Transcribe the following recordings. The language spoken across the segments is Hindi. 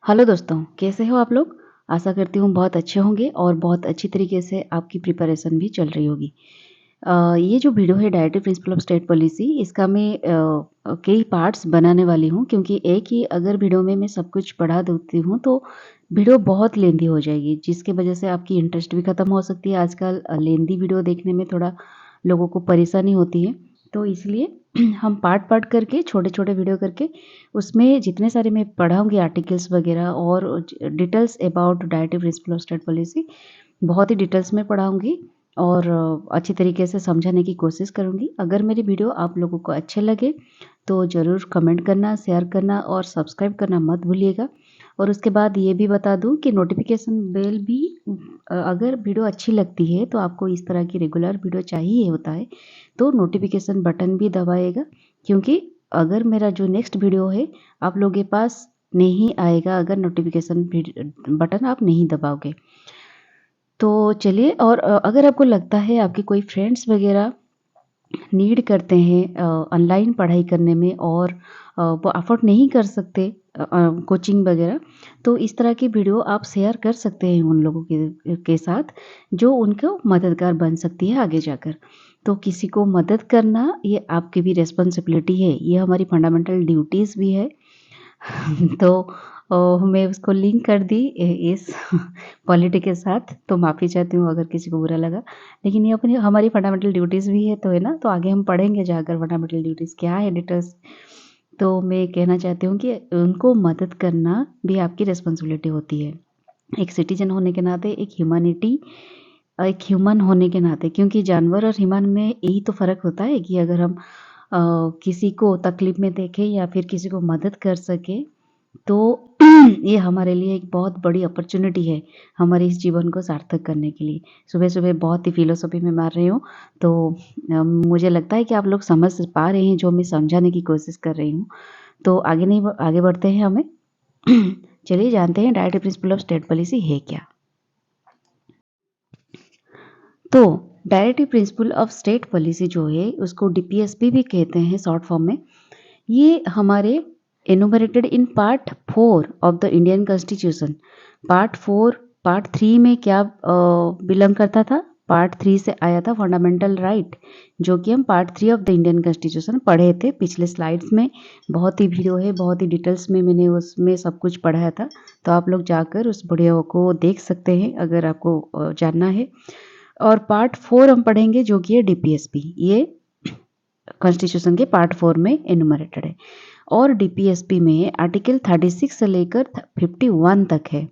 हेलो दोस्तों, कैसे हो आप लोग? आशा करती हूँ बहुत अच्छे होंगे और बहुत अच्छी तरीके से आपकी प्रिपरेशन भी चल रही होगी। ये जो वीडियो है directive principle of state policy इसका मैं कई पार्ट्स बनाने वाली हूँ क्योंकि एक ही अगर वीडियो में मैं सब कुछ पढ़ा देती हूँ तो वीडियो बहुत लेंदी हो जाएगी जिसकी वजह से आपकी इंटरेस्ट भी ख़त्म हो सकती है। आजकल लेंदी वीडियो देखने में थोड़ा लोगों को परेशानी होती है, तो इसलिए हम पार्ट-पार्ट करके छोटे-छोटे वीडियो करके उसमें जितने सारे मैं पढ़ाऊँगी आर्टिकल्स वगैरह और details about directive principle of state policy बहुत ही डिटेल्स में पढ़ाऊँगी और अच्छी तरीके से समझाने की कोशिश करूँगी। अगर मेरी वीडियो आप लोगों को अच्छे लगे तो ज़रूर कमेंट करना, शेयर करना और सब्सक्राइब करना मत भूलिएगा। और उसके बाद ये भी बता दूँ कि नोटिफ़िकेशन बेल भी अगर वीडियो अच्छी लगती है तो आपको इस तरह की रेगुलर वीडियो चाहिए होता है, तो नोटिफ़िकेशन बटन भी दबाइएगा क्योंकि अगर मेरा जो नेक्स्ट वीडियो है आप लोगों के पास नहीं आएगा अगर नोटिफ़िकेशन बटन आप नहीं दबाओगे। तो चलिए और अगर आपको लगता है आपके कोई फ्रेंड्स वगैरह नीड करते हैं ऑनलाइन पढ़ाई करने में और वो अफ़ोर्ड नहीं कर सकते कोचिंग वगैरह, तो इस तरह की वीडियो आप शेयर कर सकते हैं उन लोगों के साथ जो उनको मददगार बन सकती है आगे जाकर। तो किसी को मदद करना ये आपकी भी रिस्पॉन्सिबिलिटी है, ये हमारी फंडामेंटल ड्यूटीज़ भी है। तो मैं उसको लिंक कर दी इस पॉलिटी के साथ, तो माफ़ी चाहती हूँ अगर किसी को बुरा लगा। लेकिन ये अपनी हमारी फंडामेंटल ड्यूटीज़ भी है तो है ना, तो आगे हम पढ़ेंगे जाकर फंडामेंटल ड्यूटीज़ क्या है डिटेल्स। तो मैं कहना चाहती हूँ कि उनको मदद करना भी आपकी रिस्पॉन्सिबिलिटी होती है। एक सिटीज़न होने के नाते एक ह्यूमन होने के नाते, क्योंकि जानवर और ह्यूमन में यही तो फ़र्क होता है कि अगर हम किसी को तकलीफ़ में देखें या फिर किसी को मदद कर सकें तो ये हमारे लिए एक बहुत बड़ी अपॉर्च्युनिटी है, हमारे इस जीवन को सार्थक करने के लिए। सुबह-सुबह बहुत ही फ़िलॉसफ़ी में मार रही हूँ, तो मुझे लगता है कि आप लोग समझ पा रहे हैं जो मैं समझाने की कोशिश कर रही हूँ। तो आगे बढ़ते हैं हमें। चलिए जानते हैं directive principle of state policy है क्या? तो directive principle of state policy जो है उसको डीपीएसपी भी कहते हैं शॉर्ट फॉर्म में। ये हमारे enumerated in part 4 of the Indian constitution. Part 3 में क्या बिलोंग करता था? पार्ट 3 से आया था फंडामेंटल राइट, जो कि हम part 3 of the Indian constitution पढ़े थे पिछले स्लाइड्स में। बहुत ही वीडियो है, बहुत ही डिटेल्स में मैंने उसमें सब कुछ पढ़ाया था, तो आप लोग जाकर उस वीडियो को देख सकते हैं अगर आपको जानना है। और पार्ट 4 हम पढ़ेंगे जो कि है डीपीएसपी। ये कॉन्स्टिट्यूशन के पार्ट 4 में एनुमरेटेड है और डीपीएसपी में आर्टिकल 36 से लेकर 51 तक है।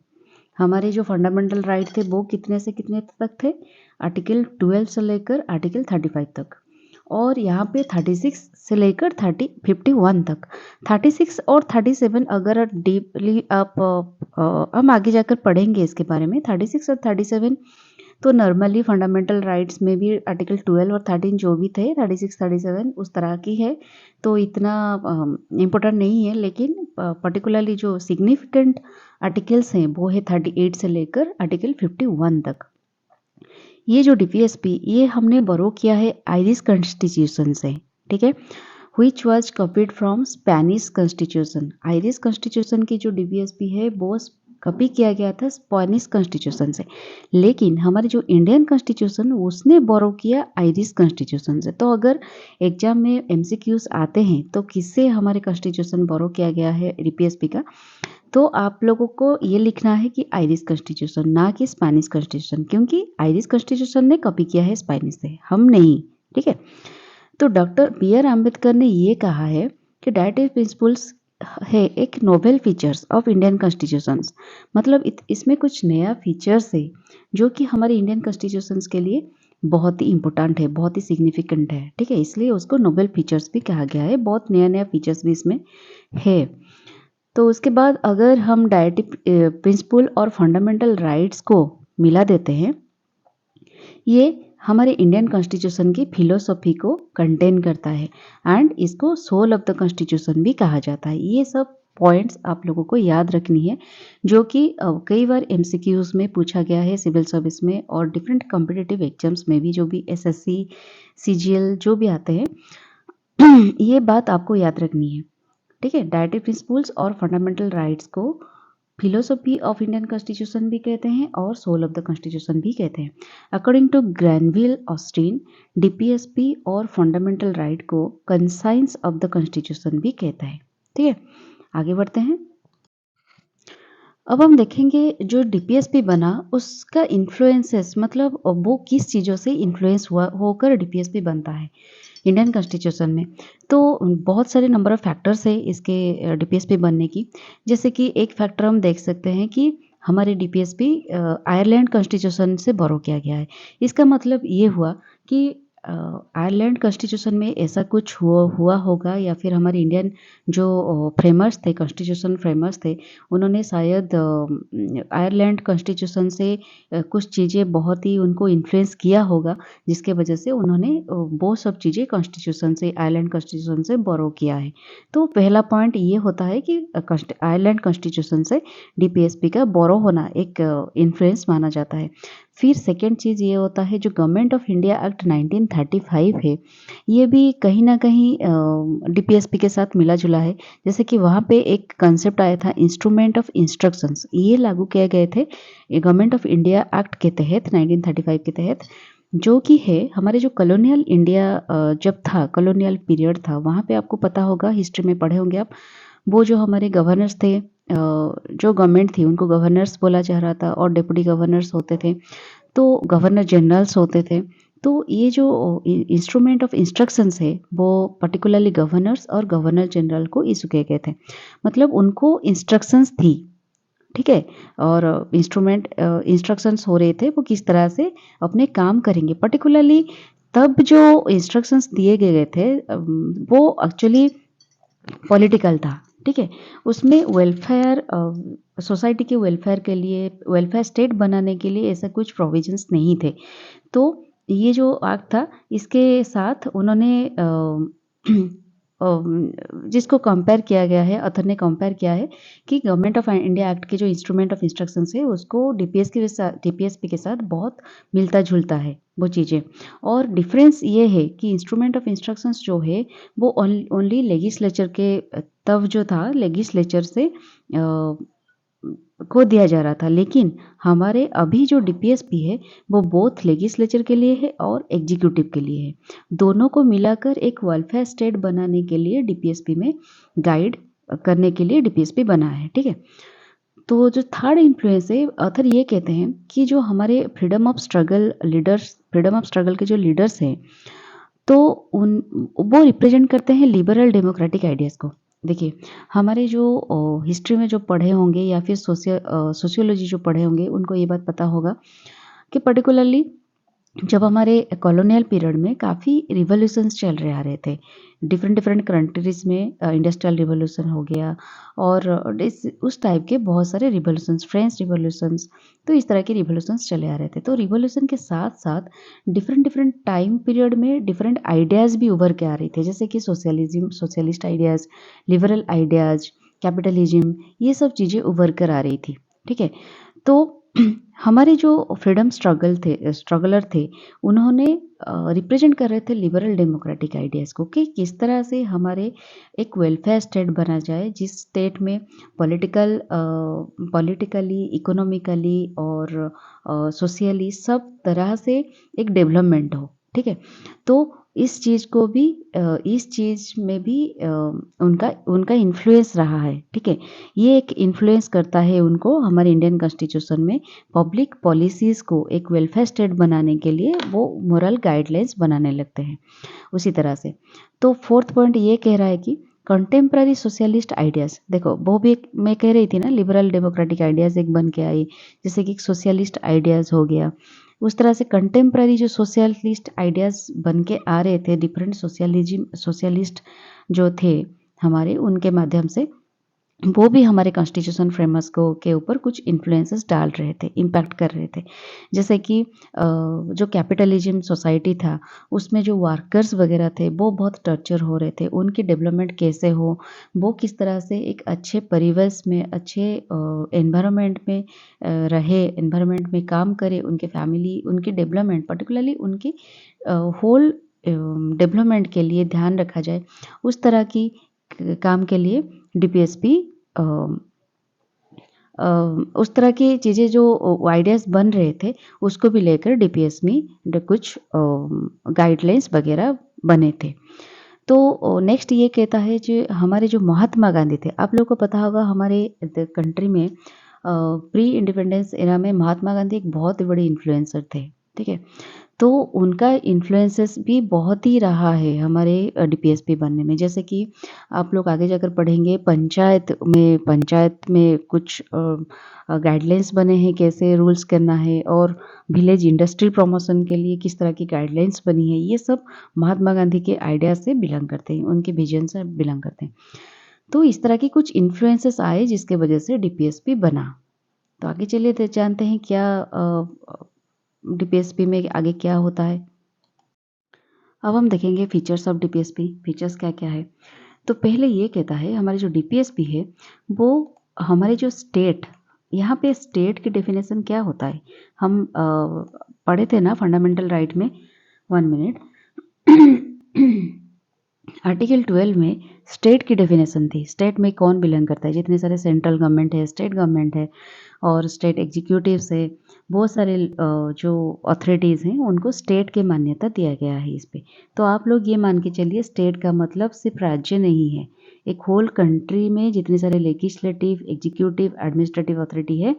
हमारे जो फंडामेंटल राइट थे वो कितने से कितने तक थे? आर्टिकल 12 से लेकर आर्टिकल 35 तक। और यहाँ पे 36 से लेकर 51 तक। 36 और 37 अगर डीपली आप हम आगे जाकर पढ़ेंगे इसके बारे में। 36 और 37 तो नॉर्मली फंडामेंटल राइट्स में भी आर्टिकल 12 और 13 जो भी थे 36 37 उस तरह की है, तो इतना इम्पोर्टेंट नहीं है। लेकिन पर्टिकुलरली जो सिग्निफिकेंट आर्टिकल्स हैं वो है 38 से लेकर आर्टिकल 51 तक। ये जो डीपीएसपी ये हमने बोरो किया है आयरिश कॉन्स्टिट्यूशन से, ठीक है, which was copied from Spanish constitution. Irish constitution की जो डीपीएसपी है वो कॉपी किया गया था स्पेनिश कॉन्स्टिट्यूशन से, लेकिन हमारे जो इंडियन कॉन्स्टिट्यूशन उसने बोरो किया आयरिश कॉन्स्टिट्यूशन से। तो अगर एग्जाम में एमसीक्यूज आते हैं तो किससे हमारे कॉन्स्टिट्यूशन बोरो किया गया है डीपीएसपी का, तो आप लोगों को ये लिखना है कि आयरिश कॉन्स्टिट्यूशन, ना कि स्पेनिश कॉन्स्टिट्यूशन, क्योंकि आयरिश कॉन्स्टिट्यूशन ने कॉपी किया है स्पेनिश से, हम नहीं, ठीक है। तो डॉक्टर बी आर अम्बेडकर ने ये कहा है कि डायरेक्टिव प्रिंसिपल्स है एक Nobel features of Indian constitutions, मतलब इसमें कुछ नया फीचर्स है जो कि हमारे इंडियन कॉन्स्टिट्यूशंस के लिए बहुत ही इंपॉर्टेंट है, बहुत ही सिग्निफिकेंट है, ठीक है, इसलिए उसको नोबेल फीचर्स भी कहा गया है। बहुत नया नया फीचर्स भी इसमें है। तो उसके बाद अगर हम डायरेक्टिव प्रिंसिपल और फंडामेंटल राइट्स को मिला देते हैं, ये हमारे इंडियन कॉन्स्टिट्यूशन की फिलोसॉफी को कंटेन करता है एंड इसको सोल ऑफ द कॉन्स्टिट्यूशन भी कहा जाता है। ये सब पॉइंट्स आप लोगों को याद रखनी है जो कि कई बार एमसीक्यूज में पूछा गया है सिविल सर्विस में और डिफरेंट कॉम्पिटिटिव एग्जाम्स में भी, जो भी एसएससी सीजीएल जो भी आते हैं ये बात आपको याद रखनी है, ठीक है। डायरेक्टिव प्रिंसिपल्स और फंडामेंटल राइट्स को फिलोसफी ऑफ इंडियन कॉन्स्टिट्यूशन भी कहते हैं और सोल ऑफ द कॉन्स्टिट्यूशन भी कहते हैं। According to Granville Austin, DPSP और फंडामेंटल राइट को कंसाइंस ऑफ द कॉन्स्टिट्यूशन भी कहता है। ठीक है, आगे बढ़ते हैं। अब हम देखेंगे जो डीपीएसपी बना उसका इन्फ्लुएंसेस, मतलब वो किस चीज़ों से इन्फ्लुएंस हुआ होकर डीपीएसपी बनता है इंडियन कॉन्स्टिट्यूशन में। तो बहुत सारे नंबर ऑफ फैक्टर्स है इसके डीपीएसपी बनने की। जैसे कि एक फैक्टर हम देख सकते हैं कि हमारे डीपीएसपी आयरलैंड कॉन्स्टिट्यूशन से बोरो किया गया है। इसका मतलब ये हुआ कि आयरलैंड कॉन्स्टिट्यूशन में ऐसा कुछ हुआ होगा, या फिर हमारे इंडियन जो फ्रेमर्स थे, कॉन्स्टिट्यूशन फ्रेमर्स थे, उन्होंने शायद आयरलैंड कॉन्स्टिट्यूशन से कुछ चीज़ें बहुत ही उनको इन्फ्लुएंस किया होगा, जिसके वजह से उन्होंने वो सब चीज़ें कॉन्स्टिट्यूशन से, आयरलैंड कॉन्स्टिट्यूशन से बोरो किया है। तो पहला पॉइंट ये होता है कि आयरलैंड कॉन्स्टिट्यूशन से डीपीएसपी का बोरो होना एक इन्फ्लुएंस माना जाता है। फिर सेकेंड चीज़ ये होता है, जो गवर्नमेंट ऑफ इंडिया एक्ट 1935 है, ये भी कहीं ना कहीं डीपीएसपी के साथ मिला जुला है। जैसे कि वहाँ पे एक कंसेप्ट आया था, इंस्ट्रूमेंट ऑफ इंस्ट्रक्शंस, ये लागू किए गए थे गवर्नमेंट ऑफ इंडिया एक्ट के तहत 1935 के तहत, जो कि है हमारे जो कॉलोनियल इंडिया जब था, कॉलोनियल पीरियड था, वहाँ पे आपको पता होगा, हिस्ट्री में पढ़े होंगे आप, वो जो हमारे गवर्नर्स थे, जो गवर्नमेंट थी उनको गवर्नर्स बोला जा रहा था और डिप्टी गवर्नर्स होते थे, तो गवर्नर जनरल्स होते थे। तो ये जो इंस्ट्रूमेंट ऑफ इंस्ट्रक्शंस है वो पर्टिकुलरली गवर्नर्स और गवर्नर जनरल को इशू किए गए थे, मतलब उनको इंस्ट्रक्शंस थी। ठीक है, और इंस्ट्रक्शंस हो रहे थे वो किस तरह से अपने काम करेंगे। पर्टिकुलरली तब जो इंस्ट्रक्शंस दिए गए थे वो एक्चुअली पॉलिटिकल था। ठीक है, उसमें वेलफेयर, सोसाइटी के वेलफेयर के लिए, वेलफेयर स्टेट बनाने के लिए ऐसा कुछ प्रोविजंस नहीं थे। तो ये जो एक्ट था, इसके साथ उन्होंने जिसको कंपेयर किया गया है, ऑथर ने कंपेयर किया है कि गवर्नमेंट ऑफ इंडिया एक्ट के जो इंस्ट्रूमेंट ऑफ इंस्ट्रक्शंस है उसको डीपीएसपी के साथ बहुत मिलता जुलता है वो चीज़ें। और डिफरेंस ये है कि इंस्ट्रूमेंट ऑफ इंस्ट्रक्शंस जो है वो ओनली लेजिस्लेचर के, तब जो था लेजिस्लेचर से को दिया जा रहा था, लेकिन हमारे अभी जो डीपीएसपी है वो बोथ लेजिस्लेचर के लिए है और एग्जीक्यूटिव के लिए है। दोनों को मिलाकर एक वेलफेयर स्टेट बनाने के लिए डीपीएसपी में गाइड करने के लिए डीपीएसपी बना है। ठीक है, तो जो थर्ड इन्फ्लुएंस है, ऑथर ये कहते हैं कि जो हमारे फ्रीडम ऑफ स्ट्रगल के जो लीडर्स हैं, तो उन वो रिप्रेजेंट करते हैं लिबरल डेमोक्रेटिक आइडियाज़ को। देखिए, हमारे जो हिस्ट्री में जो पढ़े होंगे या फिर सोशियोलॉजी जो पढ़े होंगे उनको ये बात पता होगा कि पर्टिकुलरली जब हमारे कॉलोनियल पीरियड में काफ़ी रिवॉल्यूशंस चल रहे आ रहे थे, डिफरेंट डिफरेंट कंट्रीज़ में इंडस्ट्रियल रिवॉल्यूशन हो गया, और उस टाइप के बहुत सारे रिवॉल्यूशंस, फ्रेंच रिवॉल्यूशंस, तो इस तरह के रिवॉल्यूशंस चले आ रहे थे। तो रिवॉल्यूशन के साथ साथ डिफरेंट डिफरेंट टाइम पीरियड में डिफरेंट आइडियाज़ भी उभर के आ रही थे, जैसे कि socialism, socialist ideas, liberal ideas, capitalism, ये सब चीज़ें उभर कर आ रही थी। ठीक है, तो हमारे जो फ्रीडम स्ट्रगलर थे, उन्होंने रिप्रेजेंट कर रहे थे लिबरल डेमोक्रेटिक आइडियाज़ को, कि किस तरह से हमारे एक वेलफेयर स्टेट बना जाए, जिस स्टेट में पॉलिटिकली, इकोनॉमिकली और सोशली सब तरह से एक डेवलपमेंट हो। ठीक है, तो इस चीज़ में भी उनका उनका इन्फ्लुएंस रहा है। ठीक है, ये एक इन्फ्लुएंस करता है उनको हमारे इंडियन कॉन्स्टिट्यूशन में पब्लिक पॉलिसीज़ को एक वेलफेयर स्टेट बनाने के लिए वो मोरल गाइडलाइंस बनाने लगते हैं उसी तरह से। तो फोर्थ पॉइंट ये कह रहा है कि कंटेम्प्रेरी सोशलिस्ट आइडियाज़, देखो वो भी मैं कह रही थी ना, लिबरल डेमोक्रेटिक आइडियाज़ एक बन के आई, जैसे कि सोशलिस्ट आइडियाज़ हो गया, उस तरह से कंटेम्प्रेरी जो सोशलिस्ट आइडियाज़ बन के आ रहे थे, डिफरेंट सोशलिस्ट जो थे हमारे, उनके माध्यम से वो भी हमारे कॉन्स्टिट्यूशन फ्रेमवर्क को के ऊपर कुछ इन्फ्लुएंसेस डाल रहे थे, इम्पैक्ट कर रहे थे। जैसे कि जो कैपिटलिज्म सोसाइटी था, उसमें जो वर्कर्स वगैरह थे वो बहुत टॉर्चर हो रहे थे, उनकी डेवलपमेंट कैसे हो, वो किस तरह से एक अच्छे परिवेश में, अच्छे एनवायरनमेंट में रहे, एनवायरनमेंट में काम करे, उनके फैमिली, उनकी डेवलपमेंट, पर्टिकुलरली उनकी होल डेवलपमेंट के लिए ध्यान रखा जाए, उस तरह की काम के लिए डीपीएसपी उस तरह की चीज़ें जो आइडियाज़ बन रहे थे, उसको भी लेकर डीपीएस में कुछ गाइडलाइंस वगैरह बने थे। तो नेक्स्ट ये कहता है जो हमारे जो महात्मा गांधी थे, आप लोगों को पता होगा हमारे कंट्री में प्री इंडिपेंडेंस एरा में महात्मा गांधी एक बहुत ही बड़े इन्फ्लुएंसर थे, ठीक है। तो उनका इन्फ्लुएंसेस भी बहुत ही रहा है हमारे डीपीएसपी बनने में। जैसे कि आप लोग आगे जाकर पढ़ेंगे, पंचायत में कुछ गाइडलाइंस बने हैं, कैसे रूल्स करना है, और विलेज इंडस्ट्री प्रमोशन के लिए किस तरह की गाइडलाइंस बनी है। ये सब महात्मा गांधी के आइडिया से बिलोंग करते हैं, उनके विजन से बिलोंग करते हैं। तो इस तरह के कुछ इन्फ्लुएंसेस आए जिसके वजह से डीपीएसपी बना। तो आगे चलिए जानते हैं क्या डीपीएसपी में आगे क्या होता है। अब हम देखेंगे फीचर्स ऑफ डीपीएसपी। फीचर्स क्या क्या है। तो पहले ये कहता है हमारे जो डीपीएसपी है वो हमारे जो स्टेट, यहाँ पे स्टेट की डेफिनेशन क्या होता है हम पढ़े थे ना फंडामेंटल राइट में। 1 मिनट। आर्टिकल 12 में स्टेट की डेफिनेशन थी। स्टेट में कौन बिलोंग करता है, जितने सारे सेंट्रल गवर्नमेंट है, स्टेट गवर्नमेंट है और स्टेट एग्जीक्यूटिव्स है, बहुत सारे जो अथॉरिटीज़ हैं उनको स्टेट के मान्यता दिया गया है इस पे। तो आप लोग ये मान के चलिए स्टेट का मतलब सिर्फ राज्य नहीं है, एक होल कंट्री में जितने सारे लेजिस्लेटिव, एग्जीक्यूटिव, एडमिनिस्ट्रेटिव अथॉरिटी है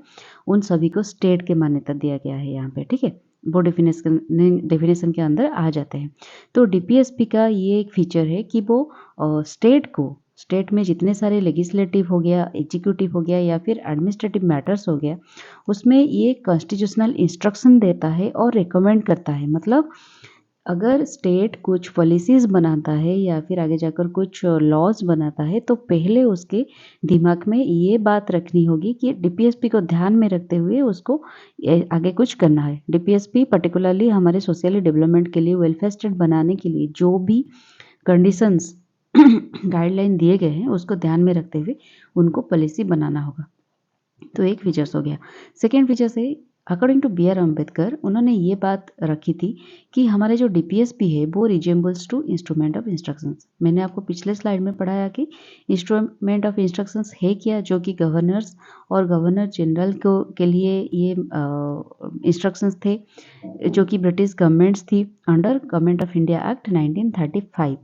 उन सभी को स्टेट के मान्यता दिया गया है यहाँ पे, ठीक है। वो डेफिनेशन के अंदर आ जाते हैं। तो डीपीएसपी का ये एक फीचर है कि वो स्टेट में जितने सारे लेजिस्लेटिव हो गया, एग्जीक्यूटिव हो गया या फिर एडमिनिस्ट्रेटिव मैटर्स हो गया, उसमें ये कॉन्स्टिट्यूशनल इंस्ट्रक्शन देता है और रिकमेंड करता है। मतलब अगर स्टेट कुछ पॉलिसीज़ बनाता है या फिर आगे जाकर कुछ लॉज़ बनाता है तो पहले उसके दिमाग में ये बात रखनी होगी कि डीपीएसपी को ध्यान में रखते हुए उसको आगे कुछ करना है। डीपीएसपी पर्टिकुलरली हमारे सोशली डेवलपमेंट के लिए, वेलफेयर स्टेट बनाने के लिए जो भी कंडीशंस गाइडलाइन दिए गए हैं उसको ध्यान में रखते हुए उनको पॉलिसी बनाना होगा। तो एक फीचर्स हो गया। सेकेंड फीचर्स है according to B R Ambedkar, उन्होंने ये बात रखी थी कि हमारे जो डीपीएसपी है वो रिजेम्बल्स टू इंस्ट्रूमेंट ऑफ इंस्ट्रक्शंस। मैंने आपको पिछले स्लाइड में पढ़ाया कि इंस्ट्रूमेंट ऑफ इंस्ट्रक्शंस है क्या, जो कि गवर्नर्स और गवर्नर जनरल को के लिए ये इंस्ट्रक्शंस थे जो कि ब्रिटिश गवर्नमेंट्स थी under government of India act 1935।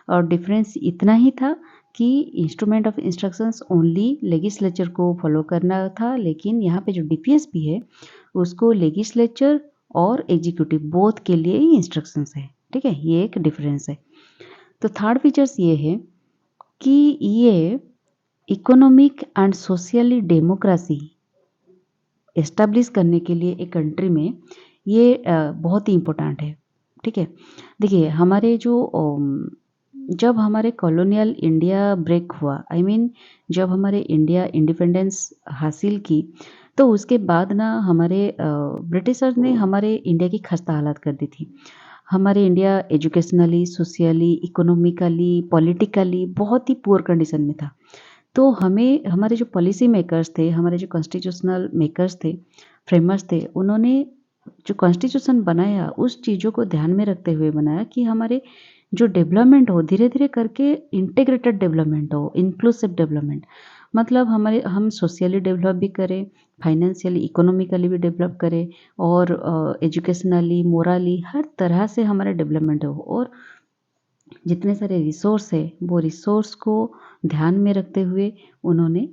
और डिफरेंस इतना ही था कि instrument of instructions only legislature को फॉलो करना था, लेकिन यहाँ पे जो डीपीएसपी है उसको लेजिस्लेचर और एग्जीक्यूटिव बोथ के लिए ही इंस्ट्रक्शंस है, ठीक है। ये एक डिफरेंस है। तो थर्ड फीचर्स ये है कि ये economic and socially democracy establish करने के लिए एक कंट्री में ये बहुत ही इम्पोर्टेंट है, ठीक है। देखिए हमारे जो जब हमारे कॉलोनियल इंडिया ब्रेक हुआ, आई मीन जब हमारे इंडिया इंडिपेंडेंस हासिल की, तो उसके बाद ना हमारे ब्रिटिशर्स ने हमारे इंडिया की खस्ता हालत कर दी थी। हमारे India educationally, socially, economically, politically बहुत ही पुअर कंडीशन में था। तो हमें हमारे जो पॉलिसी मेकर्स थे, हमारे जो कॉन्स्टिट्यूशनल मेकर्स थे, फ्रेमर्स थे, उन्होंने जो कॉन्स्टिट्यूशन बनाया उस चीज़ों को ध्यान में रखते हुए बनाया कि हमारे जो डेवलपमेंट हो धीरे धीरे करके इंटीग्रेटेड डेवलपमेंट हो, इंक्लूसिव डेवलपमेंट। मतलब हम सोशली डेवलप भी करें, फाइनेंशियली, इकोनॉमिकली भी डेवलप करें और एजुकेशनली, मोरली हर तरह से हमारा डेवलपमेंट हो। और जितने सारे रिसोर्स है वो रिसोर्स को ध्यान में रखते हुए उन्होंने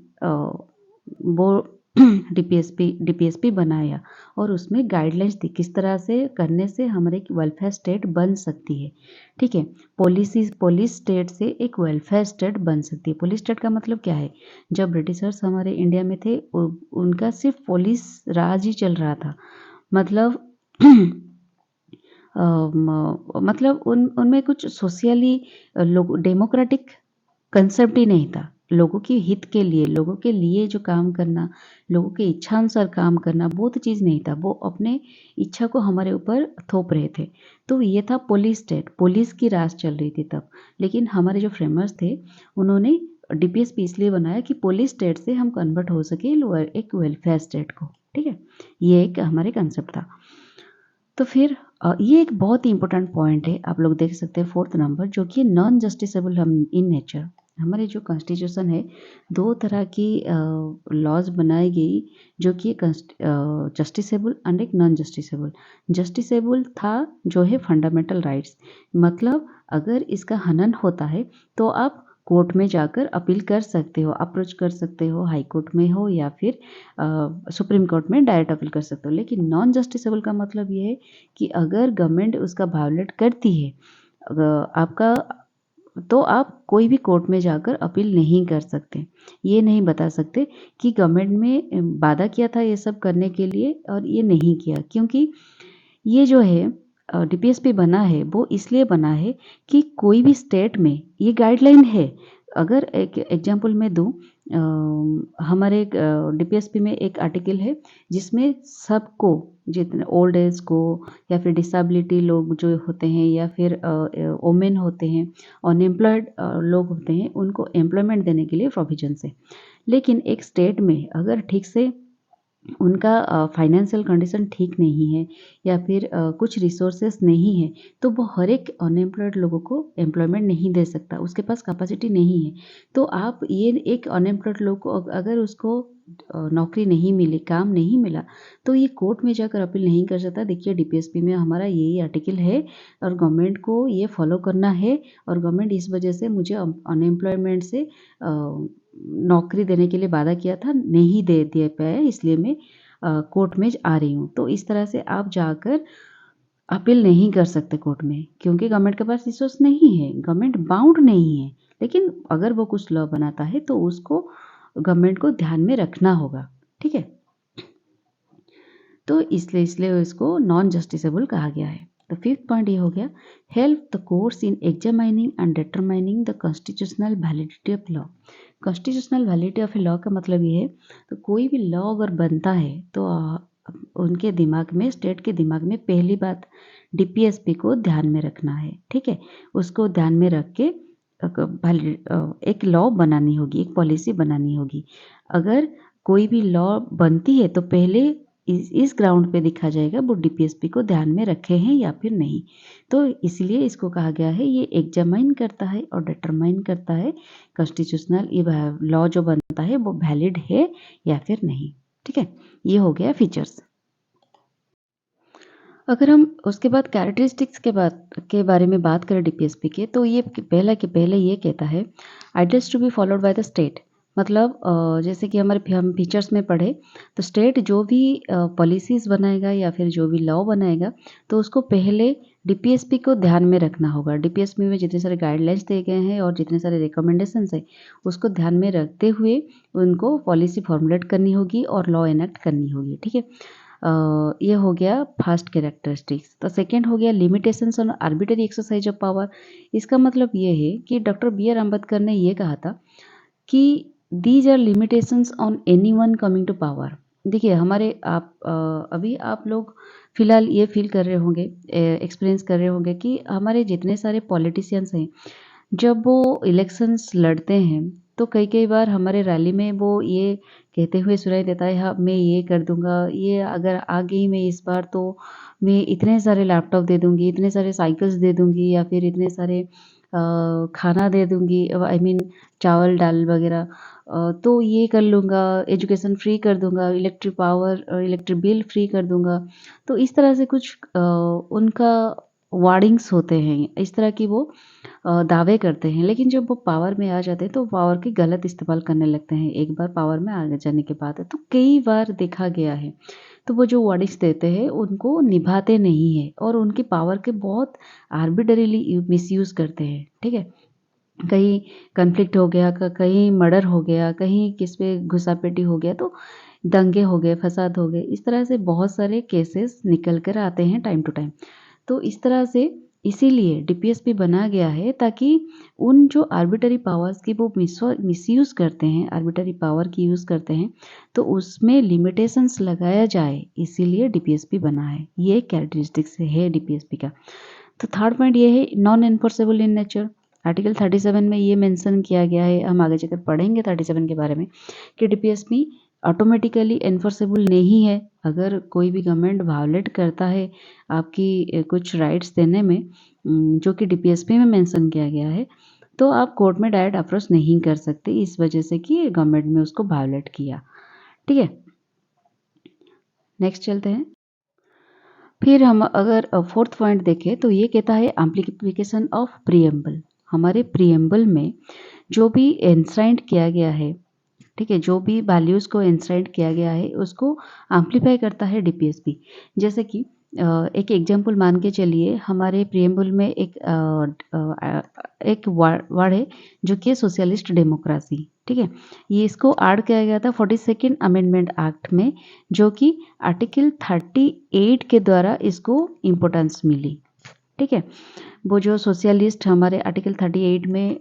वो डीपीएसपी बनाया और उसमें गाइडलाइंस दी किस तरह से करने से हमारे वेलफेयर स्टेट बन सकती है, ठीक है। पोलिस स्टेट से एक वेलफेयर स्टेट बन सकती है। पोलिस स्टेट का मतलब क्या है, जब ब्रिटिशर्स हमारे इंडिया में थे उनका सिर्फ पुलिस राज ही चल रहा था। मतलब मतलब उनमें कुछ सोशली लोग डेमोक्रेटिक कंसेप्ट ही नहीं था। लोगों के हित के लिए, लोगों के लिए जो काम करना, लोगों के इच्छा अनुसार काम करना, वो तो चीज़ नहीं था। वो अपने इच्छा को हमारे ऊपर थोप रहे थे। तो ये था पुलिस स्टेट, पुलिस की राज चल रही थी तब। लेकिन हमारे जो फ्रेमर्स थे उन्होंने डीपीएसपी इसलिए बनाया कि पुलिस स्टेट से हम कन्वर्ट हो सके एक वेलफेयर स्टेट को, ठीक है। ये एक हमारे कंसेप्ट था। तो फिर ये एक बहुत ही इंपॉर्टेंट पॉइंट है, आप लोग देख सकते हैं 4th नंबर, जो कि नॉन जस्टिसेबल हम इन नेचर। हमारे जो कॉन्स्टिट्यूशन है, 2 तरह की लॉज़ बनाई गई जो कि जस्टिसेबल एंड एक नॉन जस्टिसेबल। जस्टिसेबल था जो है फंडामेंटल राइट्स, मतलब अगर इसका हनन होता है तो आप कोर्ट में जाकर अपील कर सकते हो, अप्रोच कर सकते हो, हाई कोर्ट में हो या फिर सुप्रीम कोर्ट में डायरेक्ट अपील कर सकते हो। लेकिन नॉन जस्टिसेबल का मतलब ये है कि अगर गवर्नमेंट उसका वायोलेट करती है आपका, तो आप कोई भी कोर्ट में जाकर अपील नहीं कर सकते। ये नहीं बता सकते कि गवर्नमेंट ने वादा किया था ये सब करने के लिए और ये नहीं किया, क्योंकि ये जो है डीपीएसपी बना है वो इसलिए बना है कि कोई भी स्टेट में ये गाइडलाइन है। अगर एक एग्जांपल मैं दूँ, हमारे डीपीएसपी में एक आर्टिकल है जिसमें सबको, जितने ओल्ड एज को या फिर डिसेबिलिटी लोग जो होते हैं या फिर वुमेन होते हैं, अनएम्प्लॉयड लोग होते हैं, उनको एम्प्लॉयमेंट देने के लिए प्रोविजंस है। लेकिन एक स्टेट में अगर ठीक से उनका फाइनेंशियल कंडीशन ठीक नहीं है या फिर कुछ रिसोर्सेस नहीं है, तो वो हर एक अनएम्प्लॉयड लोगों को एम्प्लॉयमेंट नहीं दे सकता, उसके पास कैपेसिटी नहीं है। तो आप ये एक अनएम्प्लॉयड लोग को अगर उसको नौकरी नहीं मिली, काम नहीं मिला, तो ये कोर्ट में जाकर अपील नहीं कर सकता। देखिए डीपीएसपी में हमारा यही आर्टिकल है और गवर्नमेंट को ये फॉलो करना है और गवर्नमेंट इस वजह से मुझे अनएम्प्लॉयमेंट से नौकरी देने के लिए वादा किया था, नहीं दे पाया, इसलिए मैं कोर्ट में आ रही हूँ। तो इस तरह से आप जाकर अपील नहीं कर सकते कोर्ट में, क्योंकि गवर्नमेंट के पास रिसोर्स नहीं है, गवर्नमेंट बाउंड नहीं है। लेकिन अगर वो कुछ लॉ बनाता है तो उसको गवर्नमेंट को ध्यान में रखना होगा, ठीक है। तो इसलिए इसको नॉन जस्टिसेबल कहा गया है। तो फिफ्थ पॉइंट ये हो गया, help the courts in examining and determining the constitutional validity of law. Constitutional validity of a law का मतलब ये है, तो कोई भी लॉ अगर बनता है तो उनके दिमाग में, स्टेट के दिमाग में पहली बात डीपीएसपी को ध्यान में रखना है, ठीक है। उसको ध्यान में रख के एक लॉ बनानी होगी, एक पॉलिसी बनानी होगी। अगर कोई भी लॉ बनती है तो पहले इस ग्राउंड पे देखा जाएगा वो डीपीएसपी को ध्यान में रखे हैं या फिर नहीं। तो इसलिए इसको कहा गया है, ये एग्जामाइन करता है और डिटरमाइन करता है कॉन्स्टिट्यूशनल लॉ जो बनता है वो वैलिड है या फिर नहीं, ठीक है। ये हो गया फीचर्स। अगर हम उसके बाद कैरेक्टरिस्टिक्स के बारे में बात करें डीपीएसपी के, तो ये पहले ये कहता है, ideals to be followed by the state. मतलब जैसे कि हम फीचर्स में पढ़े, तो स्टेट जो भी पॉलिसीज़ बनाएगा या फिर जो भी लॉ बनाएगा, तो उसको पहले डीपीएसपी को ध्यान में रखना होगा। डीपीएसपी में जितने सारे गाइडलाइंस दिए गए हैं और जितने सारे रिकमेंडेशंस हैं, उसको ध्यान में रखते हुए उनको पॉलिसी फॉर्मुलेट करनी होगी और लॉ एनेक्ट करनी होगी, ठीक है। ये हो गया फर्स्ट कैरेक्टरिस्टिक्स। तो सेकंड हो गया limitations on arbitrary exercise of power. इसका मतलब ये है कि डॉक्टर बी आर अम्बेडकर ने ये कहा था कि these are limitations on anyone coming to power. देखिए हमारे अभी आप लोग फिलहाल ये फील कर रहे होंगे, एक्सपीरियंस कर रहे होंगे कि हमारे जितने सारे पॉलिटिशियंस हैं, जब वो इलेक्शंस लड़ते हैं तो कई कई बार हमारे रैली में वो ये कहते हुए सुनाई देता है, हाँ मैं ये कर दूंगा, ये अगर आ गई मैं इस बार तो मैं इतने सारे लैपटॉप दे दूंगी, इतने सारे साइकिल्स दे दूंगी या फिर इतने सारे खाना दे दूंगी, आई मीन चावल दाल वगैरह, तो ये कर लूँगा, एजुकेशन फ्री कर दूंगा, इलेक्ट्रिक बिल फ्री कर दूंगा। तो इस तरह से कुछ उनका वार्डिंग्स होते हैं, इस तरह की वो दावे करते हैं। लेकिन जब वो पावर में आ जाते हैं तो पावर की गलत इस्तेमाल करने लगते हैं। एक बार पावर में आ जाने के बाद तो कई बार देखा गया है, तो वो जो वर्डिक्स देते हैं उनको निभाते नहीं हैं और उनकी पावर के बहुत आर्बिट्ररीली मिसयूज़ करते हैं, ठीक है। कहीं कॉन्फ्लिक्ट हो गया, कहीं मर्डर हो गया, कहीं किस पे घुसापेटी हो गया, तो दंगे हो गए, फसाद हो गए, इस तरह से बहुत सारे केसेस निकल कर आते हैं टाइम टू टाइम। तो इस तरह से इसीलिए डीपीएसपी बना गया है ताकि उन जो आर्बिट्ररी पावर्स की वो मिसयूज़ करते हैं, आर्बिट्ररी पावर की यूज़ करते हैं, तो उसमें लिमिटेशंस लगाया जाए, इसीलिए डीपीएसपी बना है। ये कैरेक्टरिस्टिक्स है डीपीएसपी का। तो थर्ड पॉइंट ये है, non enforceable in nature. Article 37 में ये मेंशन किया गया है, हम आगे जाकर पढ़ेंगे 37 के बारे में, कि डीपीएसपी ऑटोमेटिकली एनफोर्सेबल नहीं है। अगर कोई भी गवर्नमेंट वायोलेट करता है आपकी कुछ राइट्स देने में, जो कि डीपीएसपी में मेंशन किया गया है, तो आप कोर्ट में डायरेक्ट अप्रोच नहीं कर सकते इस वजह से कि गवर्नमेंट में उसको वायोलेट किया। ठीक है, नेक्स्ट चलते हैं। फिर हम अगर फोर्थ पॉइंट देखें तो ये कहता है एम्प्लीफिकेशन ऑफ प्रीएम्बल। हमारे प्रीएम्बल में जो भी एंश्राइंड किया गया है, ठीक है, जो भी वैल्यूज़ को एंश्राइंड किया गया है उसको एम्प्लीफाई करता है डीपीएसपी। जैसे कि एक एग्जांपल मान के चलिए, हमारे प्रीएम्बल में एक वर्ड है जो कि सोशलिस्ट डेमोक्रेसी। ठीक है, ये इसको ऐड किया गया था 42nd अमेंडमेंट एक्ट में, जो कि आर्टिकल 38 के द्वारा इसको इम्पोर्टेंस मिली। ठीक है, वो जो सोशलिस्ट हमारे आर्टिकल 38 में